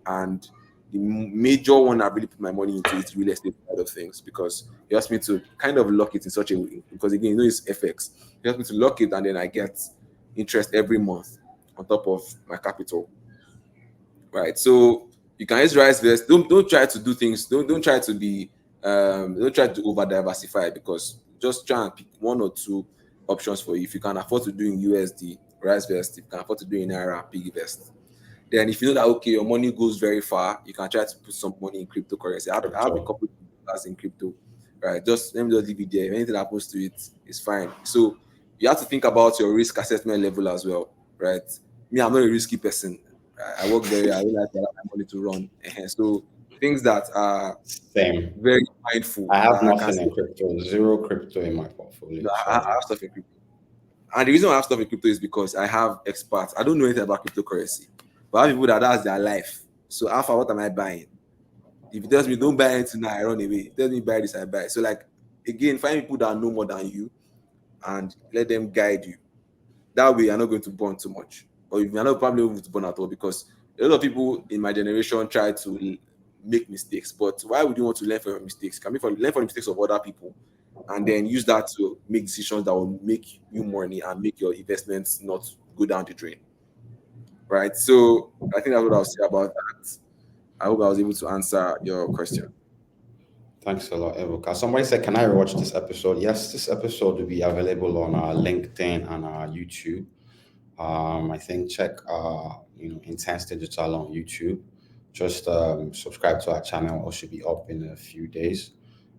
And the major one I really put my money into is real estate side of things because it helps me to kind of lock it in such a way. Because again, it's FX. It helps me to lock it and then I get interest every month on top of my capital. Right. So you can use RiceVest. Don't try to do things. Don't try to be don't try to over diversify because just try and pick one or two options for you. If you can afford to do in USD, RiceVest. If you can afford to do in Naira, Piggyvest. Then if you know that okay, your money goes very far, you can try to put some money in cryptocurrency. I have a couple of dollars in crypto, right? Just let me just leave it there. If anything happens to it, it's fine. So you have to think about your risk assessment level as well, right? Me, I'm not a risky person. I work very. I really like to allow my money to run. So things that are Same. very mindful I have that I can nothing say, in crypto, zero crypto in my portfolio. I have stuff in crypto. And the reason why I have stuff in crypto is because I have experts. I don't know anything about cryptocurrency, but I have people that's their life. So Alpha, what am I buying? If it tells me don't buy anything now, I run away. If it tells me buy this, I buy. So like again, find people that know more than you and let them guide you. That way you're not going to burn too much. Or you're not probably able to burn at all because a lot of people in my generation try to make mistakes. But why would you want to learn from your mistakes? Can learn from the mistakes of other people, and then use that to make decisions that will make you money and make your investments not go down the drain. Right. So I think that's what I'll say about that. I hope I was able to answer your question. Thanks a lot, Evoka. Somebody said, "Can I watch this episode?" Yes, this episode will be available on our LinkedIn and our YouTube. I think check Intense Digital on YouTube. Just subscribe to our channel, or should be up in a few days.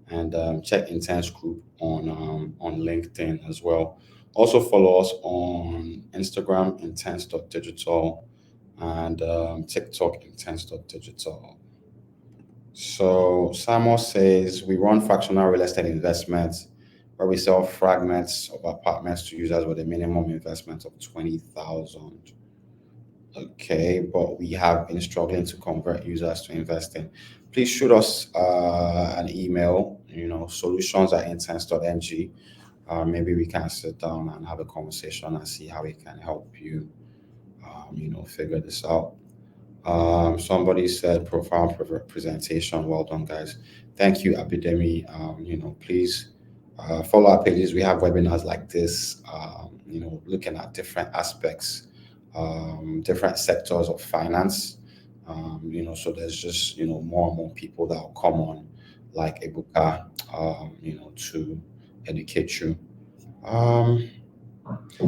And check Intense Group on LinkedIn as well. Also follow us on Instagram, intense.digital, and TikTok, intense.digital. So Samuel says we run fractional real estate investments where we sell fragments of apartments to users with a minimum investment of 20,000. Okay, but we have been struggling to convert users to investing. Please shoot us an email, solutions at intense.ng. Maybe we can sit down and have a conversation and see how we can help you, figure this out. Somebody said profound presentation. Well done, guys. Thank you, Epidemi. Please follow our pages. We have webinars like this, looking at different aspects, different sectors of finance. So there's just, more and more people that will come on, like Ebuka, to educate you.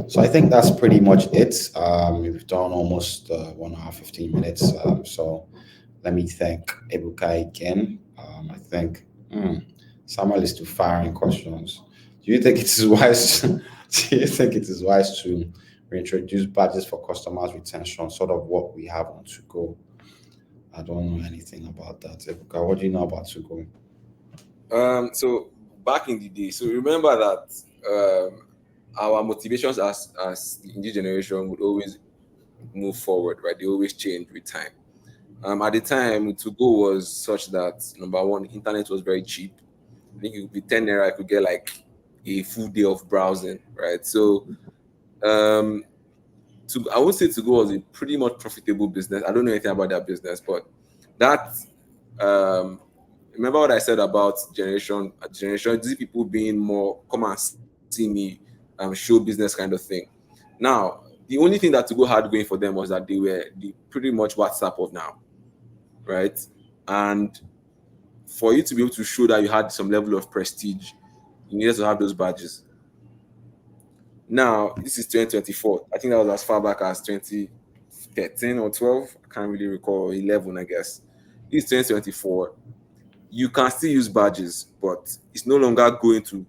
So I think that's pretty much it. We've done almost 1 hour, 15 minutes. So let me thank Ebuka again. I think Samuel is too firing questions. Do you think it is wise? Do you think it is wise to reintroduce badges for customers retention, sort of what we have on To Go? I don't know anything about that. Ebuka, what do you know about To Go? So back in the day, so remember that our motivations as in this generation would always move forward, right? They always change with time. At the time, To Go was such that number one, internet was very cheap. I think it would be 10 naira, I could get like a full day of browsing, right? So I would say To Go was a pretty much profitable business. I don't know anything about that business, but that remember what I said about generation, these people being more come and see me, show business kind of thing. Now, the only thing that To Go had going for them was that they were the pretty much WhatsApp of now, right? And for you to be able to show that you had some level of prestige, you needed to have those badges. Now, this is 2024. I think that was as far back as 2013 or 12. I can't really recall, 11, I guess. This is 2024. You can still use badges, but it's no longer going to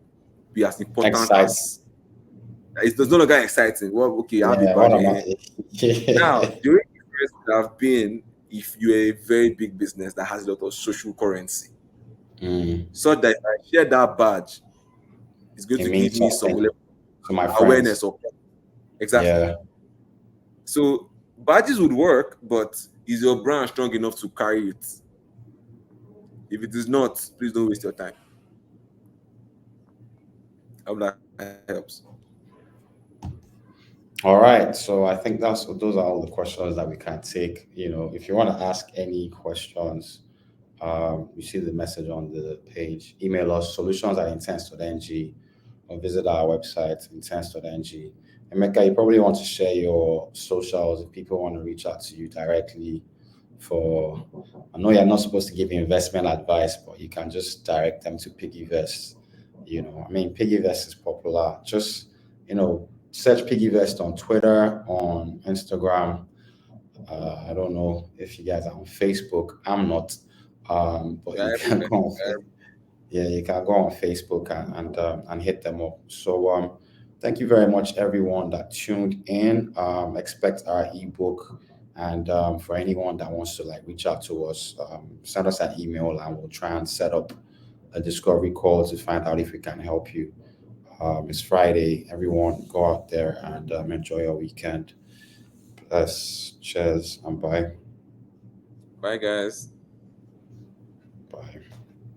be as important as it's no longer exciting. Well, okay, I have a badge. Now, the only difference would have been if you're a very big business that has a lot of social currency. So that if I share that badge, it's going to give me some level of awareness of exactly. Yeah. So badges would work, but is your brand strong enough to carry it? If it is not, please don't waste your time. I hope that helps. All right. So I think those are all the questions that we can take. If you want to ask any questions, you see the message on the page. Email us solutions@intense.ng or visit our website, intense.ng. And Mecca, you probably want to share your socials if people want to reach out to you directly I know you're not supposed to give investment advice, but you can just direct them to PiggyVest. PiggyVest is popular. Just, search PiggyVest on Twitter, on Instagram. I don't know if you guys are on Facebook. I'm not. But you can go on, you can go on Facebook and hit them up. So thank you very much, everyone that tuned in. Expect our ebook. And for anyone that wants to reach out to us, send us an email and we'll try and set up a discovery call to find out if we can help you. It's Friday. Everyone go out there and enjoy your weekend. Cheers and bye. Bye, guys. Bye.